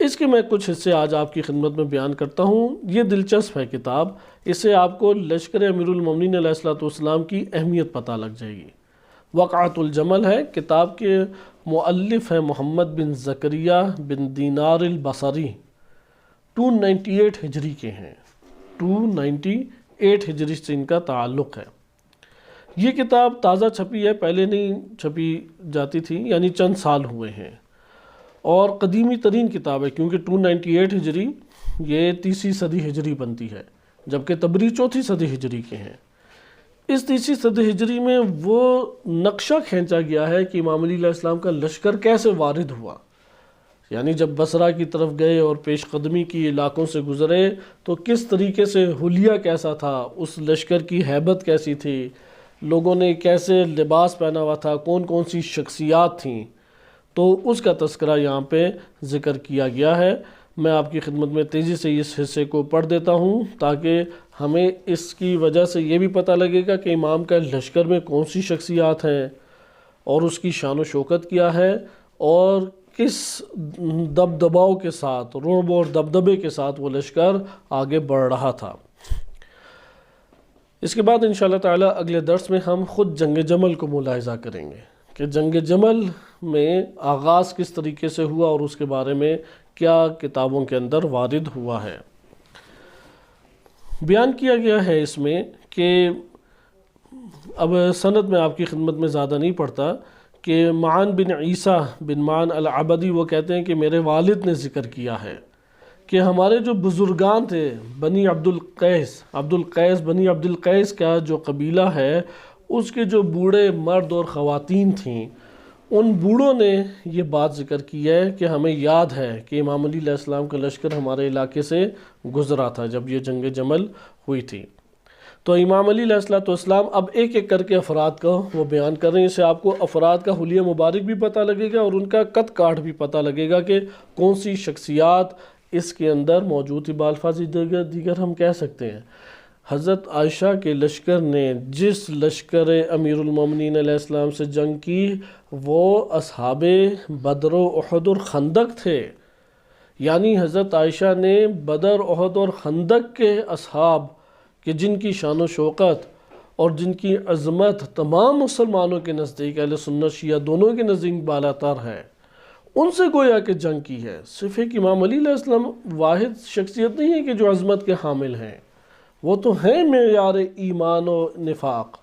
اس کے میں کچھ حصے آج آپ کی خدمت میں بیان کرتا ہوں۔ یہ دلچسپ ہے کتاب، اس سے آپ کو لشکر امیر المومنین علیہ السلام کی اہمیت پتہ لگ جائے گی۔ وقعۃ الجمل ہے، کتاب کے مؤلف ہیں محمد بن زکریہ بن دینار البصری، 298 ہجری کے ہیں، 298 ہجری سے ان کا تعلق ہے۔ یہ کتاب تازہ چھپی ہے، پہلے نہیں چھپی جاتی تھی، یعنی چند سال ہوئے ہیں، اور قدیمی ترین کتاب ہے، کیونکہ 298 ہجری یہ 3 صدی ہجری بنتی ہے، جبکہ طبری 4 صدی ہجری کے ہیں۔ اس 3 صدی ہجری میں وہ نقشہ کھینچا گیا ہے کہ امام علی علیہ السلام کا لشکر کیسے وارد ہوا، یعنی جب بصرہ کی طرف گئے اور پیش قدمی کی علاقوں سے گزرے تو کس طریقے سے حلیہ کیسا تھا، اس لشکر کی ہیبت کیسی تھی، لوگوں نے کیسے لباس پہنا ہوا تھا، کون کون سی شخصیات تھیں، تو اس کا تذکرہ یہاں پہ ذکر کیا گیا ہے۔ میں آپ کی خدمت میں تیزی سے اس حصے کو پڑھ دیتا ہوں تاکہ ہمیں اس کی وجہ سے یہ بھی پتہ لگے گا کہ امام کا لشکر میں کون سی شخصیات ہیں اور اس کی شان و شوکت کیا ہے، اور کس دبدباؤ کے ساتھ، رعب اور دبدبے کے ساتھ وہ لشکر آگے بڑھ رہا تھا۔ اس کے بعد انشاءاللہ تعالی اگلے درس میں ہم خود جنگ جمل کو ملاحظہ کریں گے کہ جنگ جمل میں آغاز کس طریقے سے ہوا اور اس کے بارے میں کیا کتابوں کے اندر وارد ہوا ہے۔ بیان کیا گیا ہے اس میں کہ اب سند میں آپ کی خدمت میں زیادہ نہیں پڑھتا کہ معان بن عیسیٰ بن معان العبدی وہ کہتے ہیں کہ میرے والد نے ذکر کیا ہے کہ ہمارے جو بزرگان تھے بنی عبدالقیس بنی عبدالقیس کا جو قبیلہ ہے، اس کے جو بوڑھے مرد اور خواتین تھیں، ان بوڑھوں نے یہ بات ذکر کی ہے کہ ہمیں یاد ہے کہ امام علی علیہ السلام کا لشکر ہمارے علاقے سے گزرا تھا جب یہ جنگ جمل ہوئی تھی۔ تو امام علی علیہ السلام اب ایک ایک کر کے افراد کا وہ بیان کر رہے ہیں، اس سے آپ کو افراد کا حلیہ مبارک بھی پتہ لگے گا اور ان کا قد کاٹ بھی پتہ لگے گا کہ کون سی شخصیات اس کے اندر موجود تھی۔ بالفاظ دیگر ہم کہہ سکتے ہیں حضرت عائشہ کے لشکر نے جس لشکر امیر المومنین علیہ السلام سے جنگ کی وہ اصحاب بدر و احد اور خندق تھے، یعنی حضرت عائشہ نے بدر، احد اور خندق کے اصحاب کہ جن کی شان و شوکت اور جن کی عظمت تمام مسلمانوں کے نزدیک، اہل سنت شیعہ دونوں کے نزدیک بالاتر ہے، ان سے گویا کہ جنگ کی ہے۔ صرف ایک امام علی علیہ السلام واحد شخصیت نہیں ہے کہ جو عظمت کے حامل ہیں، وہ تو ہیں معیار ایمان و نفاق،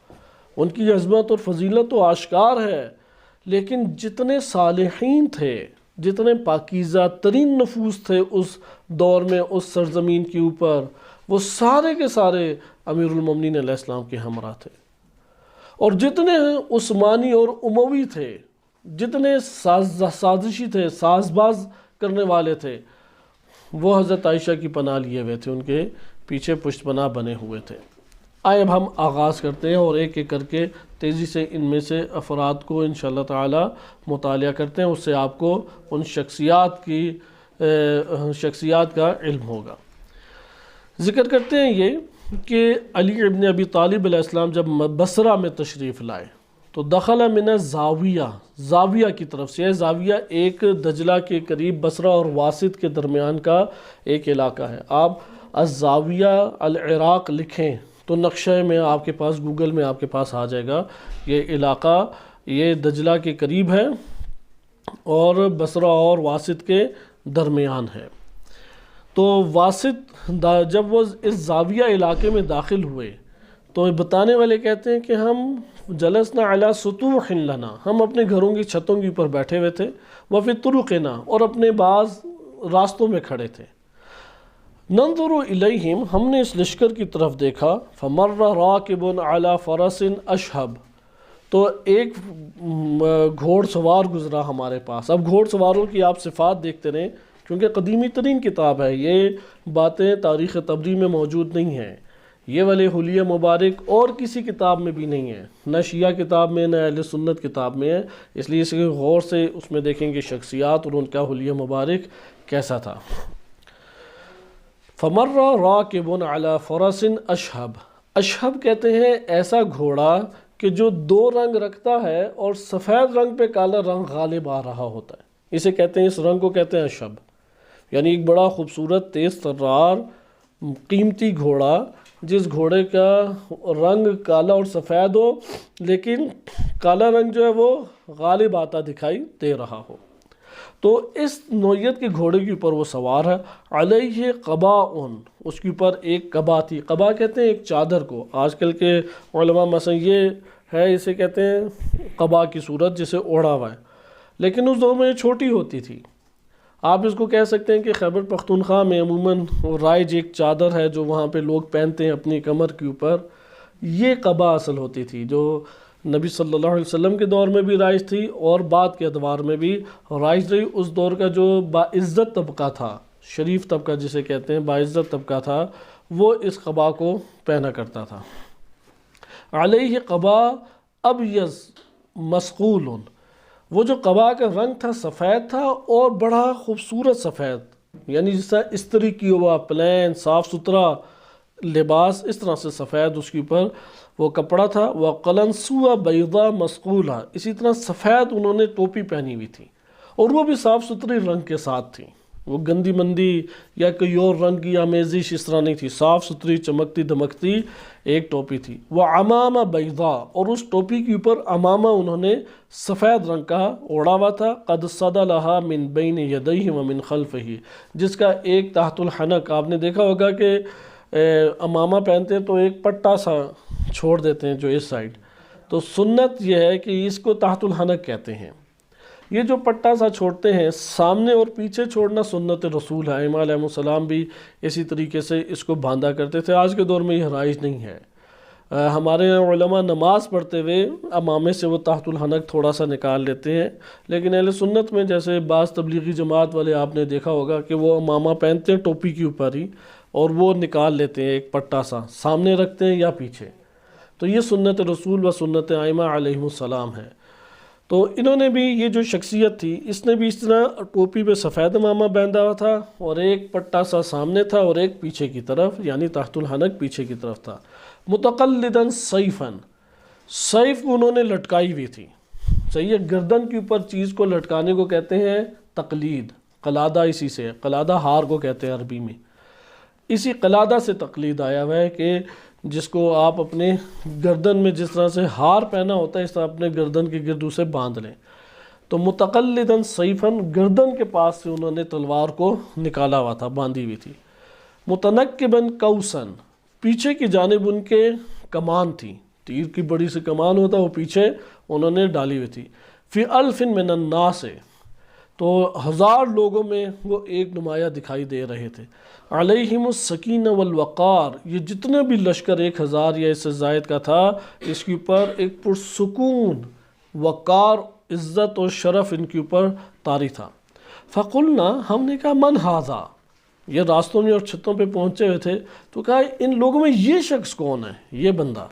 ان کی عظمت اور فضیلت تو آشکار ہے، لیکن جتنے صالحین تھے، جتنے پاکیزہ ترین نفوس تھے اس دور میں اس سرزمین کے اوپر، وہ سارے کے سارے امیر المومنین علیہ السلام کے ہمراہ تھے، اور جتنے عثمانی اور اموی تھے، جتنے سازشی تھے، ساز باز کرنے والے تھے، وہ حضرت عائشہ کی پناہ لیے ہوئے تھے، ان کے پیچھے پشت پناہ بنے ہوئے تھے۔ آئے اب ہم آغاز کرتے ہیں اور ایک ایک کر کے تیزی سے ان میں سے افراد کو انشاءاللہ تعالی مطالعہ کرتے ہیں، اس سے آپ کو ان شخصیات کا علم ہوگا۔ ذکر کرتے ہیں یہ کہ علی ابن ابی طالب علیہ السلام جب بصرہ میں تشریف لائے تو دخل من زاویہ کی طرف سے، زاویہ ایک دجلہ کے قریب بصرہ اور واسط کے درمیان کا ایک علاقہ ہے۔ آپ الزاویہ العراق لکھیں تو نقشہ میں آپ کے پاس گوگل میں آپ کے پاس آ جائے گا، یہ علاقہ یہ دجلہ کے قریب ہے اور بصرہ اور واسط کے درمیان ہے۔ تو واسط جب وہ اس زاویہ علاقے میں داخل ہوئے تو بتانے والے کہتے ہیں کہ ہم جلسنا علی سطوح لنا، ہم اپنے گھروں کی چھتوں کے اوپر بیٹھے ہوئے تھے، وفی طرقنا، اور اپنے بعض راستوں میں کھڑے تھے۔ ننظر الیہم، ہم نے اس لشکر کی طرف دیکھا، فمر راکب علی فرس اشہب، تو ایک گھوڑ سوار گزرا ہمارے پاس۔ اب گھوڑ سواروں کی آپ صفات دیکھتے رہیں، کیونکہ قدیمی ترین کتاب ہے، یہ باتیں تاریخ طبری میں موجود نہیں ہیں، یہ والے حلیہ مبارک اور کسی کتاب میں بھی نہیں ہے، نہ شیعہ کتاب میں نہ اہل سنت کتاب میں ہے، اس لیے اسے غور سے اس میں دیکھیں گے شخصیات اور ان کا حلیہ مبارک کیسا تھا۔ فمر راکب علی فرس اشہب، اشہب کہتے ہیں ایسا گھوڑا کہ جو دو رنگ رکھتا ہے اور سفید رنگ پہ کالا رنگ غالب آ رہا ہوتا ہے، اسے کہتے ہیں، اس رنگ کو کہتے ہیں اشہب، یعنی ایک بڑا خوبصورت تیز ترار قیمتی گھوڑا، جس گھوڑے کا رنگ کالا اور سفید ہو لیکن کالا رنگ جو ہے وہ غالب آتا دکھائی دے رہا ہو۔ تو اس نوعیت کے گھوڑے کے اوپر وہ سوار ہے، علیہ قباء، اس کے اوپر ایک قبا تھی، قبا کہتے ہیں ایک چادر کو، آج کل کے علماء مثلا یہ ہے اسے کہتے ہیں قبا کی صورت جسے اوڑھا ہوا ہے، لیکن اس دور میں یہ چھوٹی ہوتی تھی۔ آپ اس کو کہہ سکتے ہیں کہ خیبر پختونخوا میں عموماً رائج ایک چادر ہے جو وہاں پہ لوگ پہنتے ہیں اپنی کمر کے اوپر، یہ قبا اصل ہوتی تھی، جو نبی صلی اللہ علیہ وسلم کے دور میں بھی رائج تھی اور بعد کے ادوار میں بھی رائج رہی۔ اس دور کا جو باعزت طبقہ تھا، شریف طبقہ جسے کہتے ہیں، باعزت طبقہ تھا، وہ اس قبا کو پہنا کرتا تھا۔ علیہ قبا ابیض مسقول، وہ جو قبا کا رنگ تھا سفید تھا اور بڑا خوبصورت سفید، یعنی جس طرح استری کی ہوا پلین صاف ستھرا لباس، اس طرح سے سفید اس کے اوپر وہ کپڑا تھا۔ وَقَلَنْسُوَ بَيْضَا مَسْقُولَا، اسی طرح سفید انہوں نے ٹوپی پہنی ہوئی تھی اور وہ بھی صاف ستھری رنگ کے ساتھ تھی، وہ گندی مندی یا کوئی اور رنگ کی آمیزش اس طرح نہیں تھی، صاف ستھری چمکتی دمکتی ایک ٹوپی تھی۔ وَعَمَامَ بَيْضَا، اور اس ٹوپی کے اوپر عمامہ انہوں نے سفید رنگ کا اوڑھا ہوا تھا۔ قَدْ صَدَلَهَا مِن بَيْنِ يَدَيْهِ وَمِن خَلْفِهِ، جس کا ایک تحت الحنک، آپ نے دیکھا ہوگا کہ عمامہ پہنتے ہیں تو ایک پٹا سا چھوڑ دیتے ہیں جو اس سائڈ، تو سنت یہ ہے کہ اس کو تحت الحنک کہتے ہیں، یہ جو پٹا سا چھوڑتے ہیں سامنے اور پیچھے چھوڑنا سنت رسول ہے، ائمہ علیہ السلام بھی اسی طریقے سے اس کو باندھا کرتے تھے، آج کے دور میں یہ رائج نہیں ہے۔ ہمارے یہاں علماء نماز پڑھتے ہوئے امامے سے وہ تحت الحنک تھوڑا سا نکال لیتے ہیں، لیکن اہل سنت میں جیسے بعض تبلیغی جماعت والے آپ نے دیکھا ہوگا کہ وہ امامہ پہنتے ہیں ٹوپی کے اوپر ہی اور وہ نکال لیتے ہیں ایک پٹا سا، سامنے رکھتے ہیں یا پیچھے، تو یہ سنت رسول و سنت ائمہ علیہم السلام ہے۔ تو انہوں نے بھی، یہ جو شخصیت تھی اس نے بھی اس طرح ٹوپی پہ سفید امامہ باندھا ہوا تھا اور ایک پٹا سا سامنے تھا اور ایک پیچھے کی طرف، یعنی تحت الحنک پیچھے کی طرف تھا۔ متقلداً سیفاً، سیف انہوں نے لٹکائی ہوئی تھی، صحیح ہے، گردن کے اوپر چیز کو لٹکانے کو کہتے ہیں تقلید، قلادہ اسی سے، قلادہ ہار کو کہتے ہیں عربی میں، اسی قلادہ سے تقلید آیا ہوا ہے کہ جس کو آپ اپنے گردن میں جس طرح سے ہار پہنا ہوتا ہے اس طرح اپنے گردن کے گرد اسے باندھ لیں۔ تو متقلداً سیفاً، گردن کے پاس سے انہوں نے تلوار کو نکالا ہوا تھا، باندھی ہوئی تھی۔ متنکباً قوساً، پیچھے کی جانب ان کے کمان تھی، تیر کی بڑی سی کمان ہوتا وہ پیچھے انہوں نے ڈالی ہوئی تھی۔ فی الف من الناس، تو 1000 لوگوں میں وہ ایک نمایاں دکھائی دے رہے تھے۔ علیہم السکینہ والوقار، یہ جتنے بھی لشکر 1000 یا اس سے زائد کا تھا، اس کے اوپر ایک پرسکون وقار، عزت اور شرف ان کے اوپر طاری تھا۔ فقلنا، ہم نے کہا من ھذا، یہ راستوں میں اور چھتوں پہ پہنچے ہوئے تھے تو کہا ان لوگوں میں یہ شخص کون ہے، یہ بندہ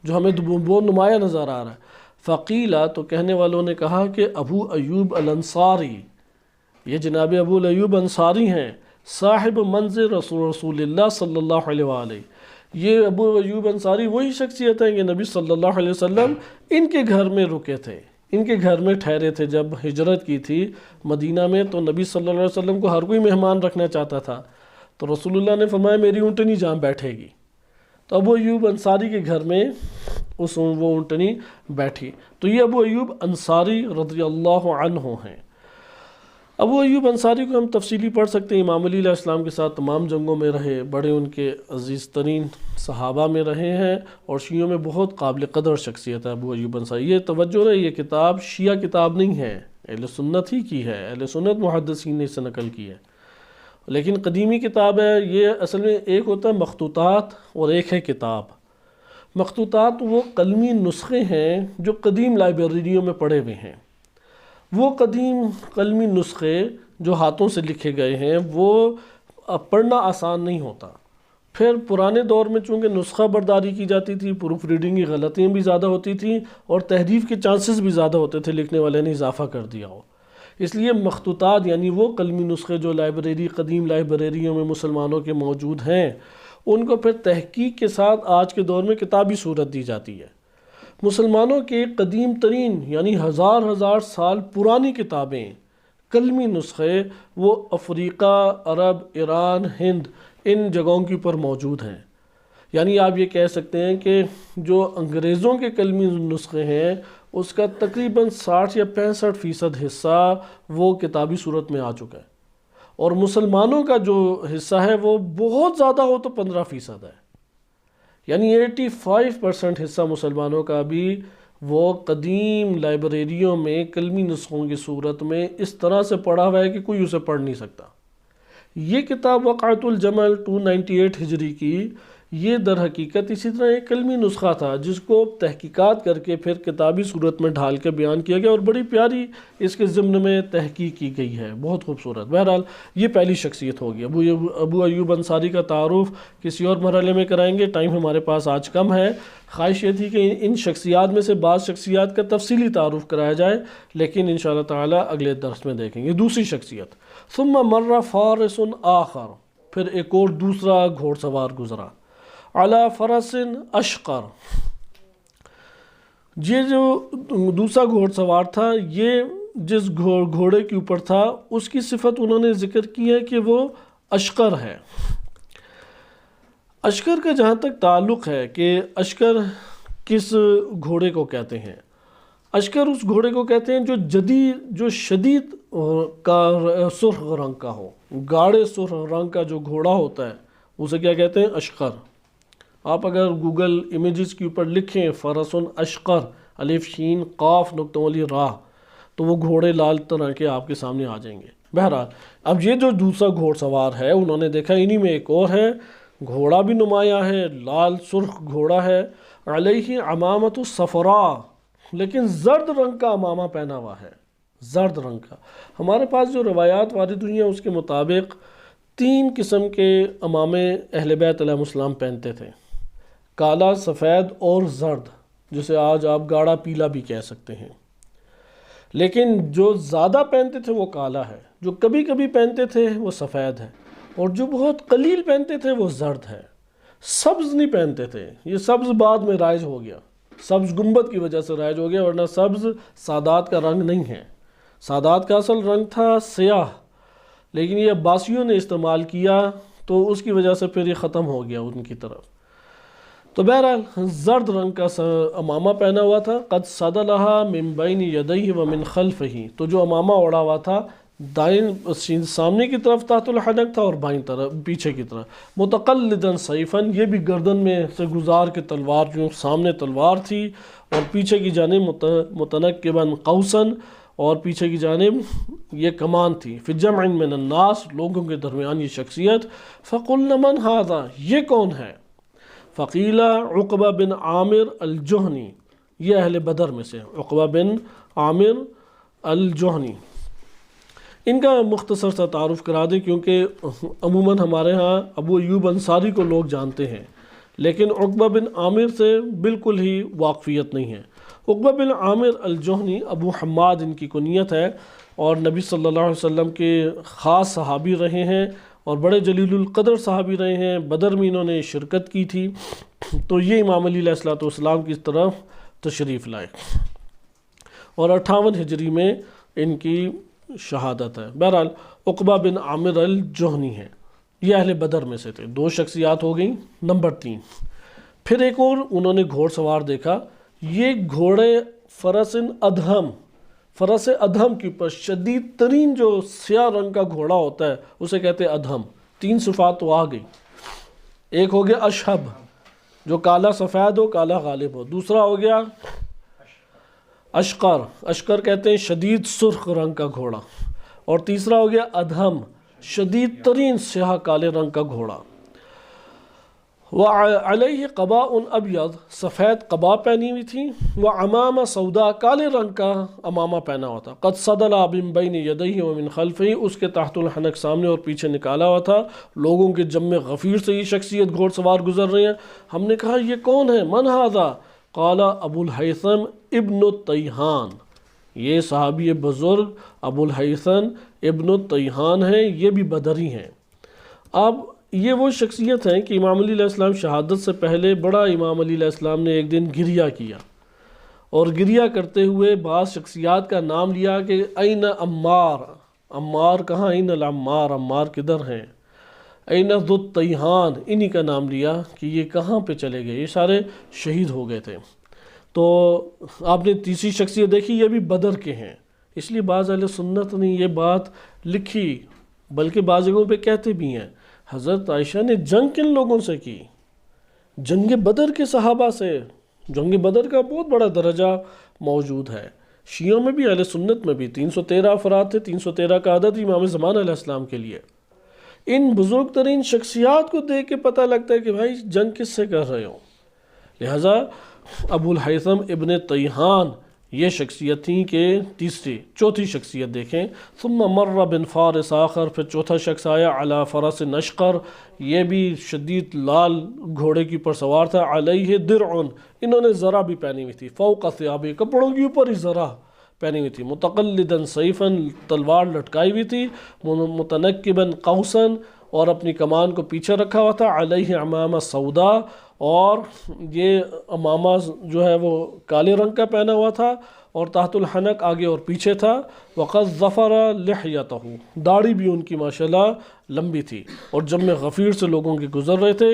جو ہمیں وہ نمایاں نظر آ رہا ہے۔ فقیلا، تو کہنے والوں نے کہا کہ ابو ایوب الانصاری، یہ جناب ابو ایوب انصاری ہیں، صاحب منزل رسول اللہ صلی اللہ علیہ وآلہ، یہ ابو ایوب انصاری وہی شخصیت ہیں کہ نبی صلی اللہ علیہ وسلم ان کے گھر میں رکے تھے، ان کے گھر میں ٹھہرے تھے جب ہجرت کی تھی مدینہ میں، تو نبی صلی اللہ علیہ وسلم کو ہر کوئی مہمان رکھنا چاہتا تھا، تو رسول اللہ نے فرمایا میری اونٹنی جہاں بیٹھے گی، تو ابو ایوب انصاری کے گھر میں وہ اونٹنی بیٹھی، تو یہ ابو ایوب انصاری رضی اللہ عنہ ہیں۔ ابو ایوب انصاری کو ہم تفصیلی پڑھ سکتے ہیں، امام علی علیہ السلام کے ساتھ تمام جنگوں میں رہے، بڑے ان کے عزیز ترین صحابہ میں رہے ہیں اور شیعوں میں بہت قابل قدر شخصیت ہے ابو ایوب انصاری۔ یہ توجہ رہے، یہ کتاب شیعہ کتاب نہیں ہے، اہل سنت ہی کی ہے، اہل سنت محدثین نے اسے نقل کی ہے، لیکن قدیمی کتاب ہے یہ اصل میں ایک ہوتا ہے مخطوطات اور ایک ہے کتاب۔ مخطوطات وہ قلمی نسخے ہیں جو قدیم لائبریریوں میں پڑے ہوئے ہیں۔ وہ قدیم قلمی نسخے جو ہاتھوں سے لکھے گئے ہیں وہ پڑھنا آسان نہیں ہوتا۔ پھر پرانے دور میں چونکہ نسخہ برداری کی جاتی تھی، پروف ریڈنگ کی غلطیاں بھی زیادہ ہوتی تھیں اور تحریف کے چانسز بھی زیادہ ہوتے تھے، لکھنے والے نے اضافہ کر دیا ہو۔ اس لیے مخطوطات یعنی وہ قلمی نسخے جو قدیم لائبریریوں میں مسلمانوں کے موجود ہیں، ان کو پھر تحقیق کے ساتھ آج کے دور میں کتابی صورت دی جاتی ہے۔ مسلمانوں کے قدیم ترین یعنی ہزار سال پرانی کتابیں، قلمی نسخے، وہ افریقہ، عرب، ایران، ہند، ان جگہوں کے اوپر موجود ہیں۔ یعنی آپ یہ کہہ سکتے ہیں کہ جو انگریزوں کے قلمی نسخے ہیں اس کا تقریباً 60 یا 65% حصہ وہ کتابی صورت میں آ چکا ہے، اور مسلمانوں کا جو حصہ ہے وہ بہت زیادہ ہو تو 15% ہے، یعنی 85% حصہ مسلمانوں کا بھی وہ قدیم لائبریریوں میں قلمی نسخوں کی صورت میں اس طرح سے پڑھا ہوا ہے کہ کوئی اسے پڑھ نہیں سکتا۔ یہ کتاب وقعۃ الجمل 298 ہجری کی، یہ در حقیقت اسی طرح ایک قلمی نسخہ تھا جس کو تحقیقات کر کے پھر کتابی صورت میں ڈھال کے بیان کیا گیا، اور بڑی پیاری اس کے ضمن میں تحقیق کی گئی ہے، بہت خوبصورت۔ بہرحال یہ پہلی شخصیت ہوگی۔ ابو ایوب انصاری کا تعارف کسی اور مرحلے میں کرائیں گے، ٹائم ہمارے پاس آج کم ہے۔ خواہش یہ تھی کہ ان شخصیات میں سے بعض شخصیات کا تفصیلی تعارف کرایا جائے، لیکن انشاءاللہ تعالی اگلے درس میں دیکھیں گے۔ دوسری شخصیت، ثم مر فارس آخر، پھر ایک اور دوسرا گھوڑ سوار گزرا، علی فرس اشقر، یہ جو دوسرا گھوڑ سوار تھا یہ جس گھوڑے کے اوپر تھا اس کی صفت انہوں نے ذکر کی ہے کہ وہ اشقر ہے۔ اشقر کا جہاں تک تعلق ہے کہ اشقر کس گھوڑے کو کہتے ہیں، اشقر اس گھوڑے کو کہتے ہیں جو شدید کا سرخ رنگ کا ہو، گاڑے سرخ رنگ کا جو گھوڑا ہوتا ہے اسے کیا کہتے ہیں؟ اشقر۔ آپ اگر گوگل امیجز کے اوپر لکھیں فرسن اشقر الف شین قاف نقطہ والی راہ تو وہ گھوڑے لال طرح کے آپ کے سامنے آ جائیں گے۔ بہرحال اب یہ جو دوسرا گھوڑ سوار ہے انہوں نے دیکھا انہی میں ایک اور ہے، گھوڑا بھی نمایاں ہے، لال سرخ گھوڑا ہے، علیہ عمامۃ صفراء، لیکن زرد رنگ کا عمامہ پہنا ہوا ہے، زرد رنگ کا۔ ہمارے پاس جو روایات وارد ہوئی ہیں اس کے مطابق 3 قسم کے عمامے اہل بیت علیہ السلام پہنتے تھے، کالا، سفید اور زرد، جسے آج آپ گاڑا پیلا بھی کہہ سکتے ہیں۔ لیکن جو زیادہ پہنتے تھے وہ کالا ہے، جو کبھی کبھی پہنتے تھے وہ سفید ہے، اور جو بہت قلیل پہنتے تھے وہ زرد ہے۔ سبز نہیں پہنتے تھے، یہ سبز بعد میں رائج ہو گیا، سبز گنبد کی وجہ سے رائج ہو گیا، ورنہ سبز سادات کا رنگ نہیں ہے۔ سادات کا اصل رنگ تھا سیاہ، لیکن یہ عباسیوں نے استعمال کیا تو اس کی وجہ سے پھر یہ ختم ہو گیا ان کی طرف۔ تو بہرحال زرد رنگ کا امامہ پہنا ہوا تھا، قد صدلہا من بین یدیہ ومن خلفہ، تو جو امامہ اڑا ہوا تھا دائیں سامنے کی طرف تحت الحنک تھا اور بائیں طرف پیچھے کی طرف، متقلداً سیفاً، یہ بھی گردن میں سے گزار کے تلوار، جو سامنے تلوار تھی اور پیچھے کی جانب متنکباً قوساً، اور پیچھے کی جانب یہ کمان تھی، فی جمع من الناس، لوگوں کے درمیان یہ شخصیت، فقلنا من ھذا، یہ کون ہے؟ فقیل عقبہ بن عامر الجہنی، یہ اہل بدر میں سے عقبہ بن عامر الجہنی۔ ان کا مختصر سا تعارف کرا دیں کیونکہ عموماً ہمارے ہاں ابو ایوب انصاری کو لوگ جانتے ہیں، لیکن عقبہ بن عامر سے بالکل ہی واقفیت نہیں ہے۔ عقبہ بن عامر الجہنی ابو حماد ان کی کنیت ہے، اور نبی صلی اللہ علیہ وسلم کے خاص صحابی رہے ہیں اور بڑے جلیل القدر صحابی رہے ہیں، بدر میں انہوں نے شرکت کی تھی، تو یہ امام علی علیہ السلام کی طرف تشریف لائے، اور 58 ہجری میں ان کی شہادت ہے۔ بہرحال عقبہ بن عامر الجہنی ہیں، یہ اہل بدر میں سے تھے۔ 2 شخصیات ہو گئیں۔ نمبر 3، پھر ایک اور انہوں نے گھوڑ سوار دیکھا، یہ گھوڑے فرس ادہم، فرس ادہم کے اوپر شدید ترین جو سیاہ رنگ کا گھوڑا ہوتا ہے اسے کہتے ہیں ادہم۔ 3 صفات تو آ گئی، ایک ہو گیا اشہب جو کالا سفید ہو، کالا غالب ہو، دوسرا ہو گیا اشقر، اشقر کہتے ہیں شدید سرخ رنگ کا گھوڑا، اور تیسرا ہو گیا ادہم شدید ترین سیاہ کالے رنگ کا گھوڑا، وعلیہ قباء ابیض، سفید قبا پہنی ہوئی تھی، وعمامہ سودا، کالے رنگ کا امامہ پہنا ہوا تھا، قد صدلا من بین یدیہ ومن خلفہ، اس کے تحت الحنک سامنے اور پیچھے نکالا ہوا تھا، لوگوں کے جم غفیر سے یہ شخصیت گھوڑ سوار گزر رہے ہیں۔ ہم نے کہا یہ کون ہے؟ من ھذا؟ قال ابو الہیثم ابن الطیحان، یہ صحابی بزرگ ابو الہیثم ابن الطیحان ہیں، یہ بھی بدری ہیں۔ اب یہ وہ شخصیت ہیں کہ امام علی علیہ السلام شہادت سے پہلے بڑا امام علی علیہ السلام نے ایک دن گریہ کیا، اور گریہ کرتے ہوئے بعض شخصیات کا نام لیا کہ این عمار، عمار کہاں؟ این العمار، عمار کدھر ہیں؟ این ذو الطیحان، انہی کا نام لیا کہ یہ کہاں پہ چلے گئے، یہ سارے شہید ہو گئے تھے۔ تو آپ نے تیسری شخصیت دیکھی، یہ بھی بدر کے ہیں، اس لیے بعض اہل سنت نے یہ بات لکھی، بلکہ بعض جگہوں پہ کہتے بھی ہیں حضرت عائشہ نے جنگ کن لوگوں سے کی؟ جنگ بدر کے صحابہ سے۔ جنگ بدر کا بہت بڑا درجہ موجود ہے، شیعوں میں بھی اہل سنت میں بھی 313 افراد تھے، 313 کا عدد امام زمان علیہ السلام کے لیے۔ ان بزرگ ترین شخصیات کو دیکھ کے پتہ لگتا ہے کہ بھائی جنگ کس سے کر رہے ہو۔ لہٰذا ابو الہیثم ابن طیحان یہ شخصیت تھیں کہ چوتھی شخصیت دیکھیں، ثم مر بن فارس آخر، پھر چوتھا شخص آیا علی فرس نشقر، یہ بھی شدید لال گھوڑے کے اوپر سوار تھا، علیہ درع، انہوں نے زرہ بھی پہنی ہوئی تھی، فوق ثیاب، کپڑوں کے اوپر ہی زرہ پہنی ہوئی تھی، متقلدا سیفا، تلوار لٹکائی ہوئی تھی، متنکبا قوسا، اور اپنی کمان کو پیچھے رکھا ہوا تھا، علیہ عمامہ سودا، اور یہ امامہ جو ہے وہ کالے رنگ کا پہنا ہوا تھا، اور تحت الحنک آگے اور پیچھے تھا، وقد ظفر لحیتہ، داڑھی بھی ان کی ماشاءاللہ لمبی تھی، اور جم غفیر سے لوگوں کے گزر رہے تھے۔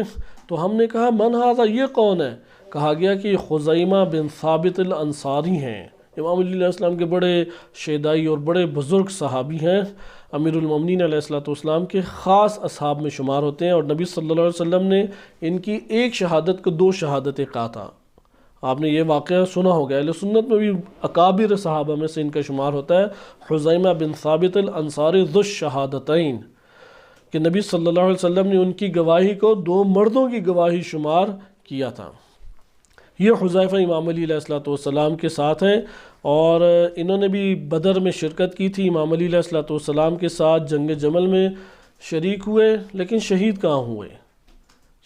تو ہم نے کہا من ھذا، یہ کون ہے؟ کہا گیا کہ خزیمہ بن ثابت الانصاری ہیں، امام علی علیہ السلام کے بڑے شیدائی اور بڑے بزرگ صحابی ہیں، امیر المومنین علیہ السلام کے خاص اصحاب میں شمار ہوتے ہیں، اور نبی صلی اللہ علیہ وسلم نے ان کی ایک شہادت کو 2 شہادتیں کہا تھا۔ آپ نے یہ واقعہ سنا ہوگا، اہل سنت میں بھی اکابر صحابہ میں سے ان کا شمار ہوتا ہے، خزیمہ بن ثابت الانصاری ذو الشہادتین، کہ نبی صلی اللہ علیہ وسلم نے ان کی گواہی کو 2 مردوں کی گواہی شمار کیا تھا۔ یہ حذیفہ امام علی علیہ السلام کے ساتھ ہیں، اور انہوں نے بھی بدر میں شرکت کی تھی، امام علی علیہ السلام کے ساتھ جنگ جمل میں شریک ہوئے، لیکن شہید کہاں ہوئے؟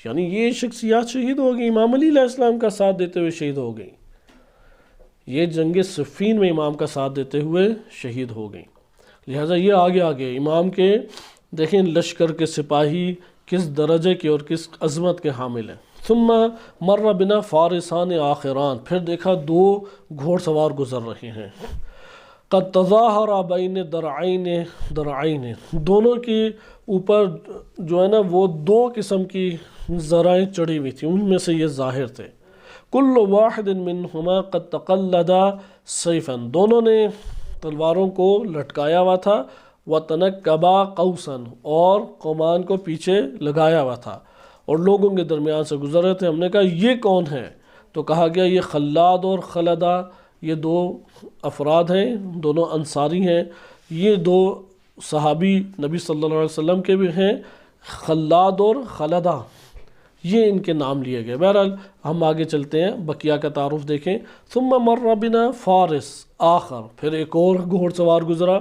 یعنی یہ شخصیات شہید ہو گئی، امام علی علیہ السلام کا ساتھ دیتے ہوئے شہید ہو گئی، یہ جنگ صفین میں امام کا ساتھ دیتے ہوئے شہید ہو گئی۔ لہٰذا یہ آگے امام کے دیکھیں لشکر کے سپاہی کس درجے کے اور کس عظمت کے حامل ہیں۔ ثم مر بنا فارسان آخران، پھر دیکھا 2 گھوڑ سوار گزر رہے ہیں، قد تظاہر بین درعین، دونوں کے اوپر جو ہے نا وہ 2 قسم کی ذرائیں چڑھی ہوئی تھیں، ان میں سے یہ ظاہر تھے، کل واحد منہما قد تقلدا سیفا، دونوں نے تلواروں کو لٹکایا ہوا تھا، وتنکبا قوسا، اور کمان کو پیچھے لگایا ہوا تھا، اور لوگوں کے درمیان سے گزر رہے تھے۔ ہم نے کہا یہ کون ہے؟ تو کہا گیا یہ خلاد اور خلدہ، یہ 2 افراد ہیں، دونوں انصاری ہیں، یہ 2 صحابی نبی صلی اللہ علیہ وسلم کے بھی ہیں، خلاد اور خلدہ، یہ ان کے نام لیے گئے۔ بہرحال ہم آگے چلتے ہیں، بقیہ کا تعارف دیکھیں۔ ثم مر بنا فارس آخر، پھر ایک اور گھوڑ سوار گزرا،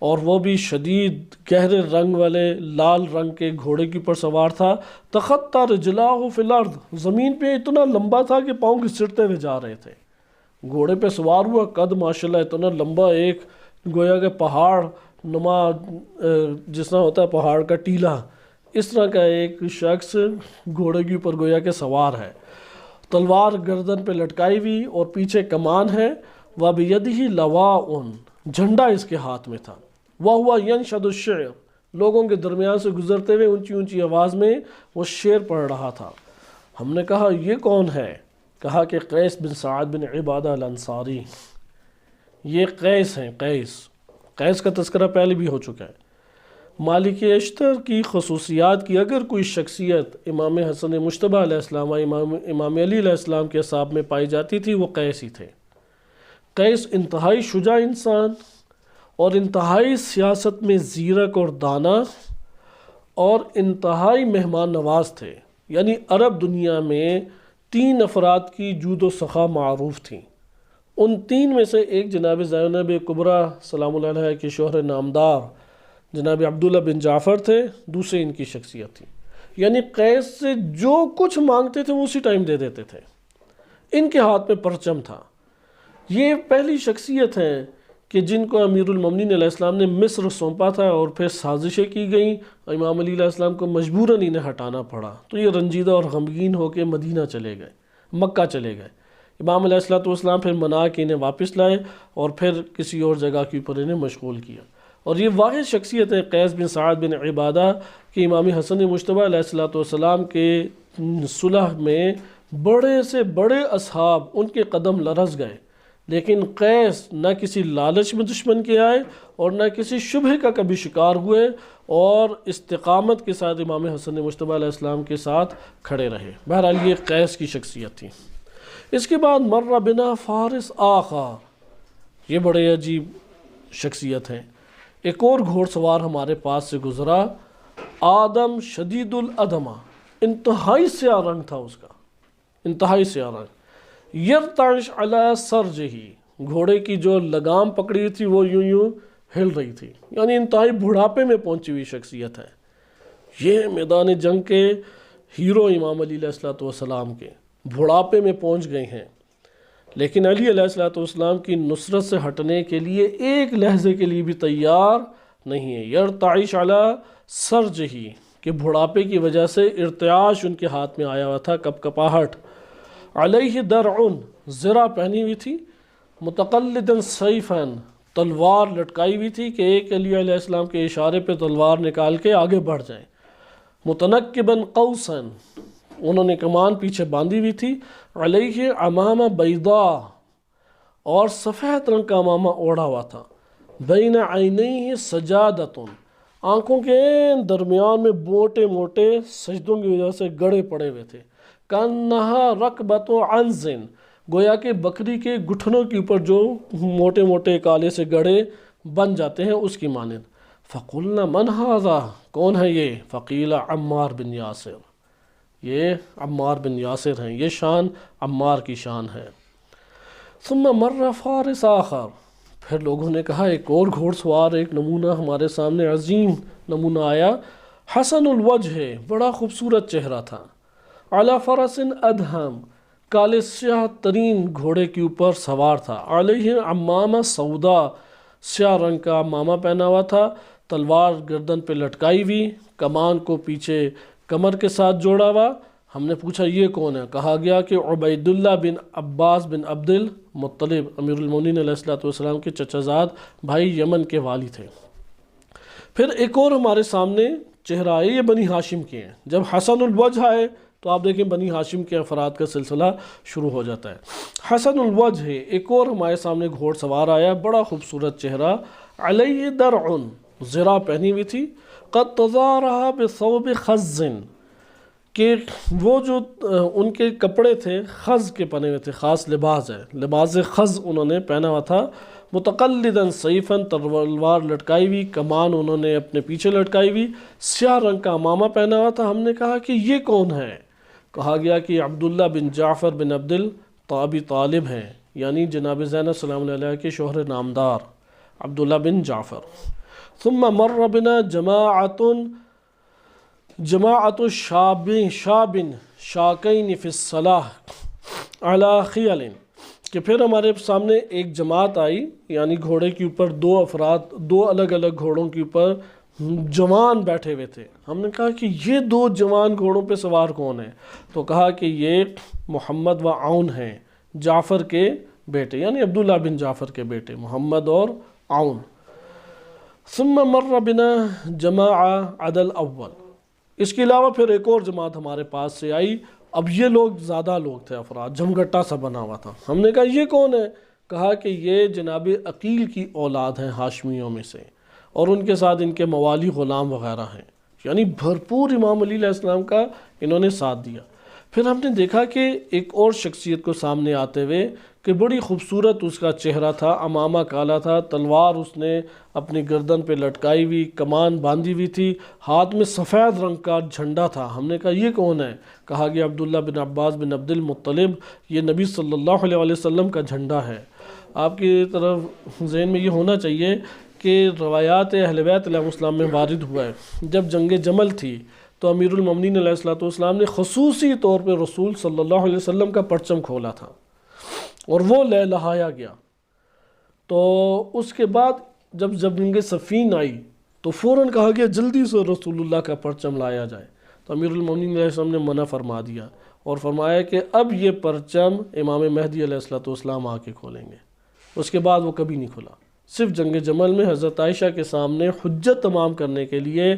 اور وہ بھی شدید گہرے رنگ والے لال رنگ کے گھوڑے کے اوپر سوار تھا، تخطى رجلاه فی الارض، زمین پہ اتنا لمبا تھا کہ پاؤں گھسٹتے ہوئے جا رہے تھے، گھوڑے پہ سوار ہوا، قد ماشاءاللہ اتنا لمبا، ایک گویا کہ پہاڑ نما جس طرح ہوتا ہے پہاڑ کا ٹیلہ، اس طرح کا ایک شخص گھوڑے کے اوپر گویا کہ سوار ہے، تلوار گردن پہ لٹکائی ہوئی اور پیچھے کمان ہے، وَبِيَدِهِ لَوَاءٌ، جھنڈا اس کے ہاتھ میں تھا، وَهُوَ يَنْشَدُ الشِّعْرَ، لوگوں کے درمیان سے گزرتے ہوئے اونچی اونچی آواز میں وہ شعر پڑھ رہا تھا۔ ہم نے کہا یہ کون ہے؟ کہا کہ قیس بن سعد بن عبادہ الانصاری، یہ قیس ہیں، قیس کا تذکرہ پہلے بھی ہو چکا ہے۔ مالک اشتر کی خصوصیات کی اگر کوئی شخصیت امام حسن مجتبیٰ علیہ السلام و امام علی علیہ السلام کے اصحاب میں پائی جاتی تھی وہ قیس ہی تھے۔ قیس انتہائی شجاع انسان اور انتہائی سیاست میں زیرک اور دانا اور انتہائی مہمان نواز تھے، یعنی عرب دنیا میں 3 افراد کی جود و سخا معروف تھیں۔ ان 3 میں سے ایک جناب زینب کبریٰ سلام اللہ علیہ کے شوہر نامدار جناب عبداللہ بن جعفر تھے، دوسرے ان کی شخصیت تھی۔ یعنی قیس سے جو کچھ مانگتے تھے وہ اسی ٹائم دے دیتے تھے، ان کے ہاتھ میں پرچم تھا۔ یہ پہلی شخصیت ہیں کہ جن کو امیر المومنین علیہ السلام نے مصر سونپا تھا، اور پھر سازشیں کی گئیں، امام علی علیہ السلام کو مجبوراً انہیں ہٹانا پڑا، تو یہ رنجیدہ اور غمگین ہو کے مدینہ چلے گئے، مکہ چلے گئے۔ امام علیہ السلام پھر منا کے انہیں واپس لائے اور پھر کسی اور جگہ کے اوپر انہیں مشغول کیا۔ اور یہ واحد شخصیت ہے قیس بن سعد بن عبادہ کہ امام حسن مجتبیٰ علیہ السلام کے صلح میں بڑے سے بڑے اصحاب ان کے قدم لرز گئے، لیکن قیس نہ کسی لالچ میں دشمن کے آئے اور نہ کسی شبہ کا کبھی شکار ہوئے، اور استقامت کے ساتھ امام حسن مجتبیٰ علیہ السلام کے ساتھ کھڑے رہے۔ بہرحال یہ قیس کی شخصیت تھی۔ اس کے بعد مر بنا فارس آخر، یہ بڑے عجیب شخصیت ہیں۔ ایک اور گھوڑ سوار ہمارے پاس سے گزرا، آدم شدید الادمہ، انتہائی سیاہ رنگ تھا اس کا، انتہائی سیاہ رنگ، یرتعش علی سرجہ، گھوڑے کی جو لگام پکڑی تھی وہ یوں ہل رہی تھی، یعنی انتہائی بڑھاپے میں پہنچی ہوئی شخصیت ہے۔ یہ میدان جنگ کے ہیرو امام علی علیہ السلام کے بڑھاپے میں پہنچ گئے ہیں، لیکن علی علیہ السلام کی نصرت سے ہٹنے کے لیے ایک لحظے کے لیے بھی تیار نہیں ہے۔ یرتعش علی سرجہ، کہ بڑھاپے کی وجہ سے ارتعاش ان کے ہاتھ میں آیا ہوا تھا، کپ کپاہٹ۔ علیہ درع، زرہ پہنی ہوئی تھی، متقلدا سیفا، تلوار لٹکائی ہوئی تھی کہ ایک علی علیہ السلام کے اشارے پہ تلوار نکال کے آگے بڑھ جائیں۔ متنکبا قوسا، انہوں نے کمان پیچھے باندھی ہوئی تھی۔ علیہ عمامہ بیضاء، اور سفید رنگ کا عمامہ اوڑھا ہوا تھا۔ بین عینیہ سجادۃ، آنکھوں کے درمیان میں موٹے موٹے سجدوں کی وجہ سے گڑے پڑے ہوئے تھے۔ کانہا رکبۃ عنز، گویا کہ بکری کے گھٹنوں کے اوپر جو موٹے موٹے کالے سے گڑے بن جاتے ہیں اس کی مانند۔ فقلنا من ھذا، کون ہے یہ؟ فقیل عمار بن یاسر، یہ عمار بن یاسر ہیں، یہ شان عمار کی شان ہے۔ ثم مر فارس آخر، پھر لوگوں نے کہا ایک اور گھوڑ سوار، ایک نمونہ ہمارے سامنے عظیم نمونہ آیا۔ حسن الوجہ، بڑا خوبصورت چہرہ تھا۔ علی فرس ادہم، کالے سیاہ ترین گھوڑے کے اوپر سوار تھا۔ علیہ عمامہ سودا، سیاہ رنگ کا عمامہ پہنا ہوا تھا، تلوار گردن پہ لٹکائی ہوئی، کمان کو پیچھے کمر کے ساتھ جوڑا ہوا۔ ہم نے پوچھا یہ کون ہے؟ کہا گیا کہ عبیداللہ بن عباس بن عبد المطلب، امیر المومنین علیہ السلام کے چچا زاد بھائی یمن کے والی تھے۔ پھر ایک اور ہمارے سامنے چہرہ آئے، یہ بنی ہاشم کے ہیں۔ جب حسن الوجہ آئے تو آپ دیکھیں بنی ہاشم کے افراد کا سلسلہ شروع ہو جاتا ہے۔ حسن الوجہ، ایک اور ہمارے سامنے گھوڑ سوار آیا، بڑا خوبصورت چہرہ۔ علیہ درع، زرہ پہنی ہوئی تھی۔ قد تظاہرہ بثوب خز، کہ وہ جو ان کے کپڑے تھے خز کے پہنے ہوئے تھے، خاص لباس ہے، لباس خز انہوں نے پہنا ہوا تھا۔ متقلدا سیفا، تلوار لٹکائی ہوئی، کمان انہوں نے اپنے پیچھے لٹکائی ہوئی، سیاہ رنگ کا عمامہ پہنا ہوا تھا۔ ہم نے کہا کہ یہ کون ہے؟ کہا گیا کہ عبداللہ بن جعفر بن عبد ابی طالب ہیں، یعنی جناب زینب سلام اللہ علیہ کے شوہر نامدار عبداللہ بن جعفر۔ ثم مر بنا جماعت شاب شاکین فی الصلاح علی خیل، کہ پھر ہمارے سامنے ایک جماعت آئی، یعنی گھوڑے کے اوپر 2 افراد، 2 الگ الگ گھوڑوں کے اوپر جوان بیٹھے ہوئے تھے۔ ہم نے کہا کہ یہ 2 جوان گھوڑوں پہ سوار کون ہیں؟ تو کہا کہ یہ محمد و عون ہیں، جعفر کے بیٹے، یعنی عبداللہ بن جعفر کے بیٹے محمد اور عون۔ ثم مر بنا جماعہ عدل اول، اس کے علاوہ پھر ایک اور جماعت ہمارے پاس سے آئی۔ اب یہ لوگ زیادہ لوگ تھے، افراد جمگٹا سا بنا ہوا تھا۔ ہم نے کہا یہ کون ہے؟ کہا کہ یہ جناب عقیل کی اولاد ہیں ہاشمیوں میں سے، اور ان کے ساتھ ان کے موالی غلام وغیرہ ہیں، یعنی بھرپور امام علی علیہ السلام کا انہوں نے ساتھ دیا۔ پھر ہم نے دیکھا کہ ایک اور شخصیت کو سامنے آتے ہوئے کہ بڑی خوبصورت اس کا چہرہ تھا، امامہ کالا تھا، تلوار اس نے اپنی گردن پہ لٹکائی ہوئی، کمان باندھی ہوئی تھی، ہاتھ میں سفید رنگ کا جھنڈا تھا۔ ہم نے کہا یہ کون ہے؟ کہا گیا عبداللہ بن عباس بن عبد المطلب، یہ نبی صلی اللہ علیہ وسلم کا جھنڈا ہے۔ آپ کی طرف ذہن میں یہ ہونا چاہیے کہ روایات اہل بیت علیہ السلام میں وارد ہوا ہے، جب جنگ جمل تھی تو امیر المومنین علیہ السلام نے خصوصی طور پہ رسول صلی اللہ علیہ وسلم کا پرچم کھولا تھا اور وہ لہلایا گیا۔ تو اس کے بعد جب جنگ صفین آئی تو فوراً کہا گیا جلدی سے رسول اللہ کا پرچم لایا جائے، تو امیر المومنین علیہ السلام نے منع فرما دیا اور فرمایا کہ اب یہ پرچم امام مہدی علیہ السلام آ کے کھولیں گے۔ اس کے بعد وہ کبھی نہیں کھلا، صرف جنگ جمل میں حضرت عائشہ کے سامنے حجت تمام کرنے کے لیے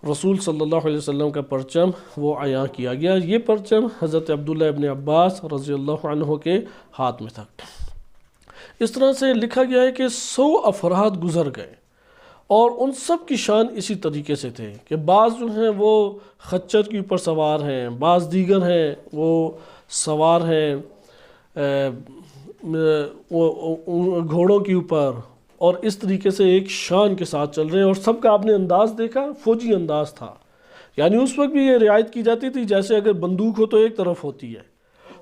رسول صلی اللہ علیہ وسلم کا پرچم وہ عیاں کیا گیا۔ یہ پرچم حضرت عبداللہ ابن عباس رضی اللہ عنہ کے ہاتھ میں تھا۔ اس طرح سے لکھا گیا ہے کہ 100 افراد گزر گئے اور ان سب کی شان اسی طریقے سے تھے کہ بعض جو ہیں وہ خچر کے اوپر سوار ہیں، بعض دیگر ہیں وہ سوار ہیں گھوڑوں کے اوپر، اور اس طریقے سے ایک شان کے ساتھ چل رہے ہیں، اور سب کا آپ نے انداز دیکھا فوجی انداز تھا۔ یعنی اس وقت بھی یہ رعایت کی جاتی تھی جیسے اگر بندوق ہو تو ایک طرف ہوتی ہے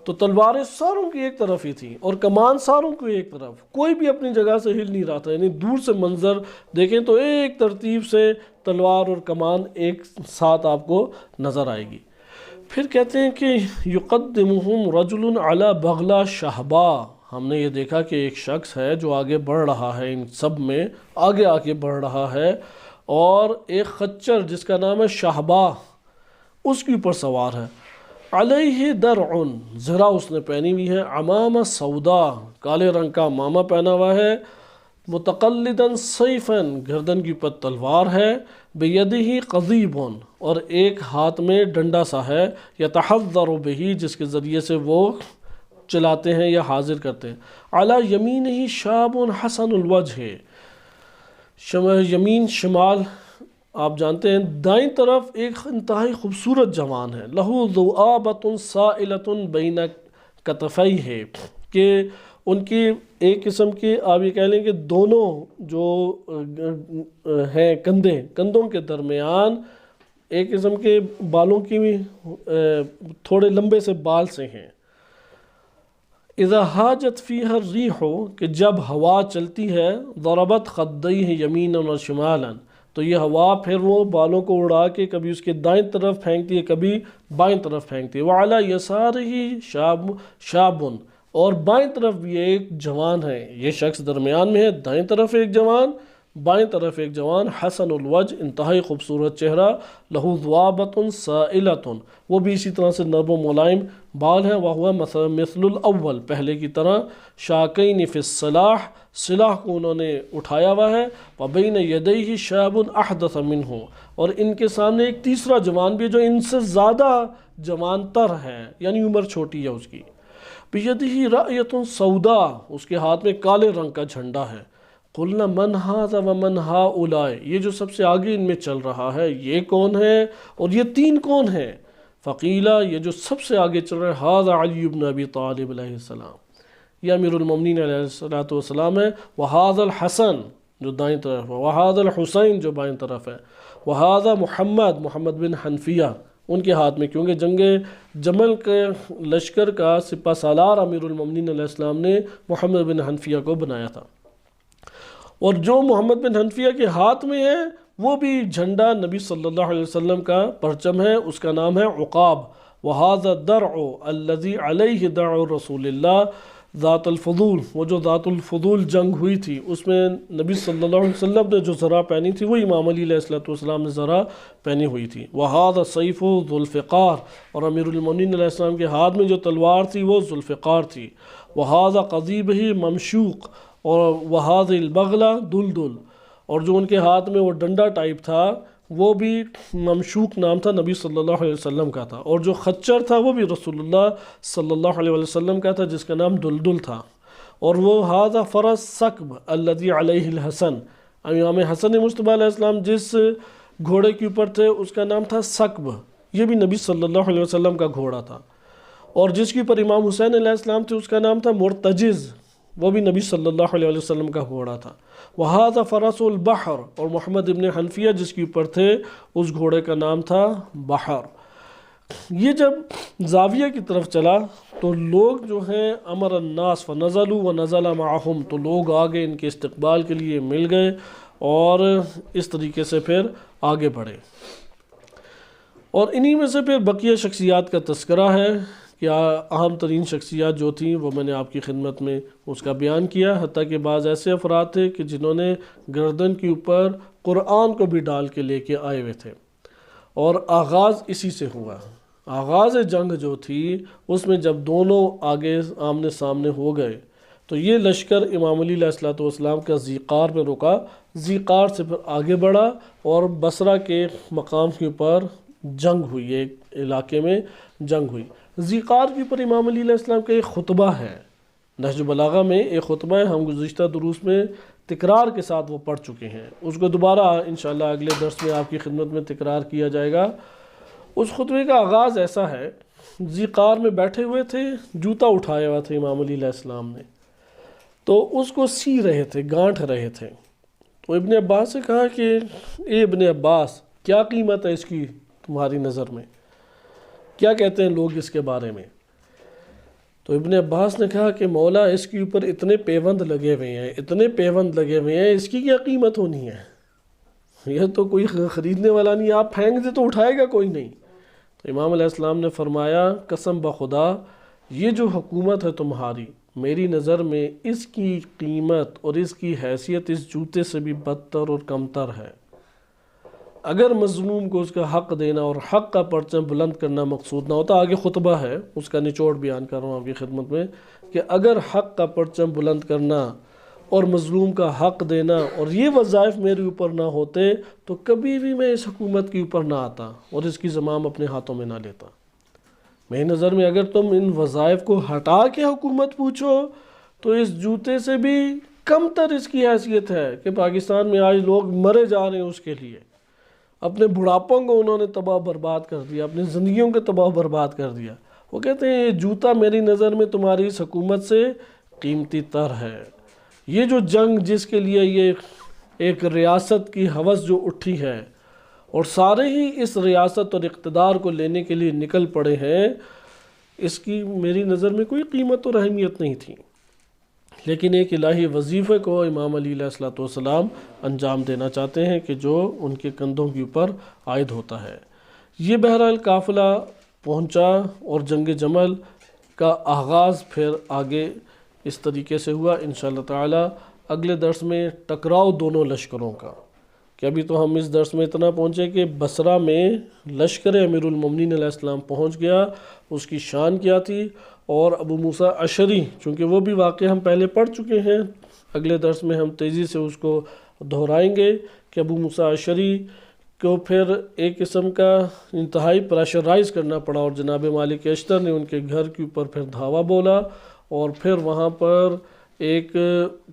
تو تلواریں ساروں کی ایک طرف ہی تھیں اور کمان ساروں کی ایک طرف، کوئی بھی اپنی جگہ سے ہل نہیں رہا تھا۔ یعنی دور سے منظر دیکھیں تو ایک ترتیب سے تلوار اور کمان ایک ساتھ آپ کو نظر آئے گی۔ پھر کہتے ہیں کہ یقدمہم رجل علی بغلہ شہبا، ہم نے یہ دیکھا کہ ایک شخص ہے جو آگے بڑھ رہا ہے، ان سب میں آگے بڑھ رہا ہے، اور ایک خچر جس کا نام ہے شہبا اس کے اوپر سوار ہے۔ علیہ درع، زرہ اس نے پہنی ہوئی ہے، عمامہ سودا، کالے رنگ کا عمامہ پہنا ہوا ہے، متقلداً سیفاً، گردن کے اوپر تلوار ہے، بیدہ قضیب، اور ایک ہاتھ میں ڈنڈا سا ہے، یتحذر بہ، جس کے ذریعے سے وہ چلاتے ہیں یا حاضر کرتے ہیں۔ علی یمینہ شاب حسن الوجہ، یمین شمال آپ جانتے ہیں دائیں طرف ایک انتہائی خوبصورت جوان ہے، لہو ذؤابۃ سائلۃ بین کتفیہ، کہ ان کی ایک قسم کی آپ یہ کہہ لیں کہ دونوں جو ہیں کندھوں کے درمیان ایک قسم کے بالوں کی تھوڑے لمبے سے بال سے ہیں۔ اذا حاجت فیہا الریح، کہ جب ہوا چلتی ہے، ضربت خدیہ یمینا و شمالا، تو یہ ہوا پھر وہ بالوں کو اڑا کے کبھی اس کے دائیں طرف پھینکتی ہے کبھی بائیں طرف پھینکتی ہے۔ وعلی یسارہ شاب، اور بائیں طرف بھی ایک جوان ہے، یہ شخص درمیان میں ہے، دائیں طرف ایک جوان بائیں طرف ایک جوان، حسن الوجہ، انتہائی خوبصورت چہرہ، لہو ذؤابۃ سائلۃ، وہ بھی اسی طرح سے نرم و ملائم بال ہیں، وہو مثل الاول، پہلے کی طرح، شاکین فی السلاح، سلاح کو انہوں نے اٹھایا ہوا ہے، وبین یدیہ شاب احدث منہ، اور ان کے سامنے ایک تیسرا جوان بھی جو ان سے زیادہ جوان تر ہے، یعنی عمر چھوٹی ہے اس کی، بیدہ رایۃ سودا، اس کے ہاتھ میں کالے رنگ کا جھنڈا ہے۔ قلنا من ھذا ومن ھؤلاء، یہ جو سب سے آگے ان میں چل رہا ہے یہ کون ہے اور یہ تین کون ہیں؟ فقیلا، یہ جو سب سے آگے چل رہا ہے، ھذا علی بن ابی طالب علیہ السلام، یہ امیر المومنین علیہ السلام ہے، وھذا الحسن جو دائیں طرف ہے، وھذا الحسین جو بائیں طرف ہے، وھذا محمد بن حنفیہ، ان کے ہاتھ میں، کیونکہ جنگ جمل کے لشکر کا سپہ سالار امیر المومنین علیہ السلام نے محمد بن حنفیہ کو بنایا تھا، اور جو محمد بن حنفیہ کے ہاتھ میں ہے وہ بھی جھنڈا نبی صلی اللہ علیہ وسلم کا پرچم ہے، اس کا نام ہے عقاب۔ وَهَذَا الدَّرْعُ الَّذِي عَلَيْهِ دَرْعُ رسول اللہ ذات الفضول، وہ جو ذات الفضول جنگ ہوئی تھی اس میں نبی صلی اللہ علیہ وسلم نے جو زرہ پہنی تھی وہ امام علی علیہ السلام نے زرہ پہنی ہوئی تھی۔ وَهَذَا السَّيْفُ ذُو الْفِقَارِ، اور امیر المومنین علیہ السلام کے ہاتھ میں جو تلوار تھی وہ ذو الفقار تھی۔ وَهَذَا قَضِيبُهُ مَمْشُوق، اور وَهَذِهِ الْبَغْلَةُ دُلْدُلْ، اور جو ان کے ہاتھ میں وہ ڈنڈا ٹائپ تھا وہ بھی ممشوق نام تھا، نبی صلی اللہ علیہ وسلم کا تھا، اور جو خچر تھا وہ بھی رسول اللہ صلی اللہ علیہ وسلم کا تھا جس کا نام دلدل تھا، اور وہ ھذا فرس ثقب الذی علیہ الحسن، امام حسن مصطفیٰ علیہ السلام جس گھوڑے کے اوپر تھے اس کا نام تھا ثقب، یہ بھی نبی صلی اللہ علیہ وسلم کا گھوڑا تھا۔ اور جس کے اوپر امام حسین علیہ السلام تھے اس کا نام تھا مرتجز، وہ بھی نبی صلی اللہ علیہ وسلم کا گھوڑا تھا۔ وَهَذَا فَرَسُ الْبَحْرِ، اور محمد ابن حنفیہ جس کے اوپر تھے اس گھوڑے کا نام تھا بحر۔ یہ جب زاویہ کی طرف چلا تو لوگ جو ہیں امر الناس فنزلوا ونزل معهم، تو لوگ آگے ان کے استقبال کے لیے مل گئے اور اس طریقے سے پھر آگے بڑھے۔ اور انہی میں سے پھر بقیہ شخصیات کا تذکرہ ہے کہ اہم ترین شخصیات جو تھیں وہ میں نے آپ کی خدمت میں اس کا بیان کیا، حتیٰ کہ بعض ایسے افراد تھے کہ جنہوں نے گردن کے اوپر قرآن کو بھی ڈال کے لے کے آئے ہوئے تھے، اور آغاز اسی سے ہوا۔ آغاز جنگ جو تھی اس میں جب دونوں آگے آمنے سامنے ہو گئے تو یہ لشکر امام علی علیہ السلام کا ذیقار میں رکا، ذیقار سے پھر آگے بڑھا اور بصرہ کے مقام کے اوپر جنگ ہوئی، ایک علاقے میں جنگ ہوئی۔ ذیقار کے اوپر امام علی علیہ السلام کا ایک خطبہ ہے، نہج بلاغہ میں ایک خطبہ ہے، ہم گزشتہ دروس میں تکرار کے ساتھ وہ پڑھ چکے ہیں، اس کو دوبارہ انشاءاللہ اگلے درس میں آپ کی خدمت میں تکرار کیا جائے گا۔ اس خطبے کا آغاز ایسا ہے، ذیقار میں بیٹھے ہوئے تھے، جوتا اٹھایا ہوا تھا امام علی علیہ السلام نے، تو اس کو سی رہے تھے، گانٹھ رہے تھے۔ تو ابن عباس سے کہا کہ اے ابن عباس، کیا قیمت ہے اس کی تمہاری نظر میں، کیا کہتے ہیں لوگ اس کے بارے میں؟ تو ابن عباس نے کہا کہ مولا اس کے اوپر اتنے پیوند لگے ہوئے ہیں، اتنے پیوند لگے ہوئے ہیں، اس کی کیا قیمت ہونی ہے؟ یہ تو کوئی خریدنے والا نہیں، آپ پھینک دے تو اٹھائے گا کوئی نہیں۔ تو امام علیہ السلام نے فرمایا قسم بخدا یہ جو حکومت ہے تمہاری، میری نظر میں اس کی قیمت اور اس کی حیثیت اس جوتے سے بھی بدتر اور کمتر ہے۔ اگر مظلوم کو اس کا حق دینا اور حق کا پرچم بلند کرنا مقصود نہ ہوتا، آگے خطبہ ہے اس کا نچوڑ بیان کر رہا ہوں آپ کی خدمت میں، کہ اگر حق کا پرچم بلند کرنا اور مظلوم کا حق دینا اور یہ وظائف میرے اوپر نہ ہوتے تو کبھی بھی میں اس حکومت کے اوپر نہ آتا اور اس کی زمام اپنے ہاتھوں میں نہ لیتا۔ میری نظر میں اگر تم ان وظائف کو ہٹا کے حکومت پوچھو تو اس جوتے سے بھی کم تر اس کی حیثیت ہے کہ پاکستان میں آج لوگ مرے جا رہے ہیں اس کے لیے، اپنے بڑھاپوں کو انہوں نے تباہ برباد کر دیا، اپنی زندگیوں کو تباہ برباد کر دیا۔ وہ کہتے ہیں یہ جوتا میری نظر میں تمہاری اس حکومت سے قیمتی تر ہے۔ یہ جو جنگ جس کے لیے یہ ایک ریاست کی ہوس جو اٹھی ہے اور سارے ہی اس ریاست اور اقتدار کو لینے کے لیے نکل پڑے ہیں، اس کی میری نظر میں کوئی قیمت اور اہمیت نہیں تھی، لیکن ایک الہی وظیفے کو امام علی علیہ السلام انجام دینا چاہتے ہیں کہ جو ان کے کندھوں کے اوپر عائد ہوتا ہے۔ یہ بہرحال قافلہ پہنچا اور جنگ جمل کا آغاز پھر آگے اس طریقے سے ہوا۔ انشاءاللہ تعالی اگلے درس میں ٹکراؤ دونوں لشکروں کا، کہ ابھی تو ہم اس درس میں اتنا پہنچے کہ بصرہ میں لشکر امیر المومنین علیہ السلام پہنچ گیا، اس کی شان کیا تھی، اور ابو موسیٰ اشعری چونکہ وہ بھی واقعہ ہم پہلے پڑھ چکے ہیں، اگلے درس میں ہم تیزی سے اس کو دہرائیں گے کہ ابو موسیٰ اشعری کو پھر ایک قسم کا انتہائی پریشرائز کرنا پڑا، اور جناب مالک اشتر نے ان کے گھر کے اوپر پھر دھاوا بولا، اور پھر وہاں پر ایک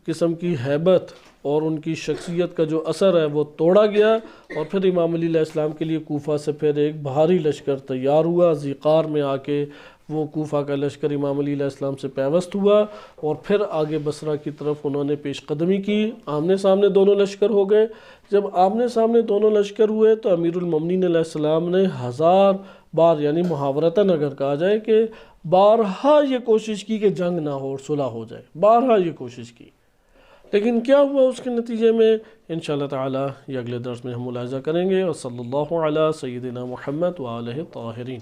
قسم کی ہیبت اور ان کی شخصیت کا جو اثر ہے وہ توڑا گیا، اور پھر امام علی علیہ السلام کے لیے کوفہ سے پھر ایک بھاری لشکر تیار ہوا۔ ذیقار میں آ کے وہ کوفہ کا لشکر امام علی علیہ السلام سے پیوست ہوا، اور پھر آگے بصرہ کی طرف انہوں نے پیش قدمی کی، آمنے سامنے دونوں لشکر ہو گئے۔ جب آمنے سامنے دونوں لشکر ہوئے تو امیر المومنین علیہ السلام نے 1000 بار، یعنی محاورتاً اگر کہا جائے کہ بارہا یہ کوشش کی کہ جنگ نہ ہو اور صلح ہو جائے، بارہا یہ کوشش کی، لیکن کیا ہوا اس کے نتیجے میں انشاءاللہ تعالی یہ اگلے درس میں ہم ملاحظہ کریں گے۔ اور صلی اللہ علی سیدنا محمد وآلہ الطاہرین۔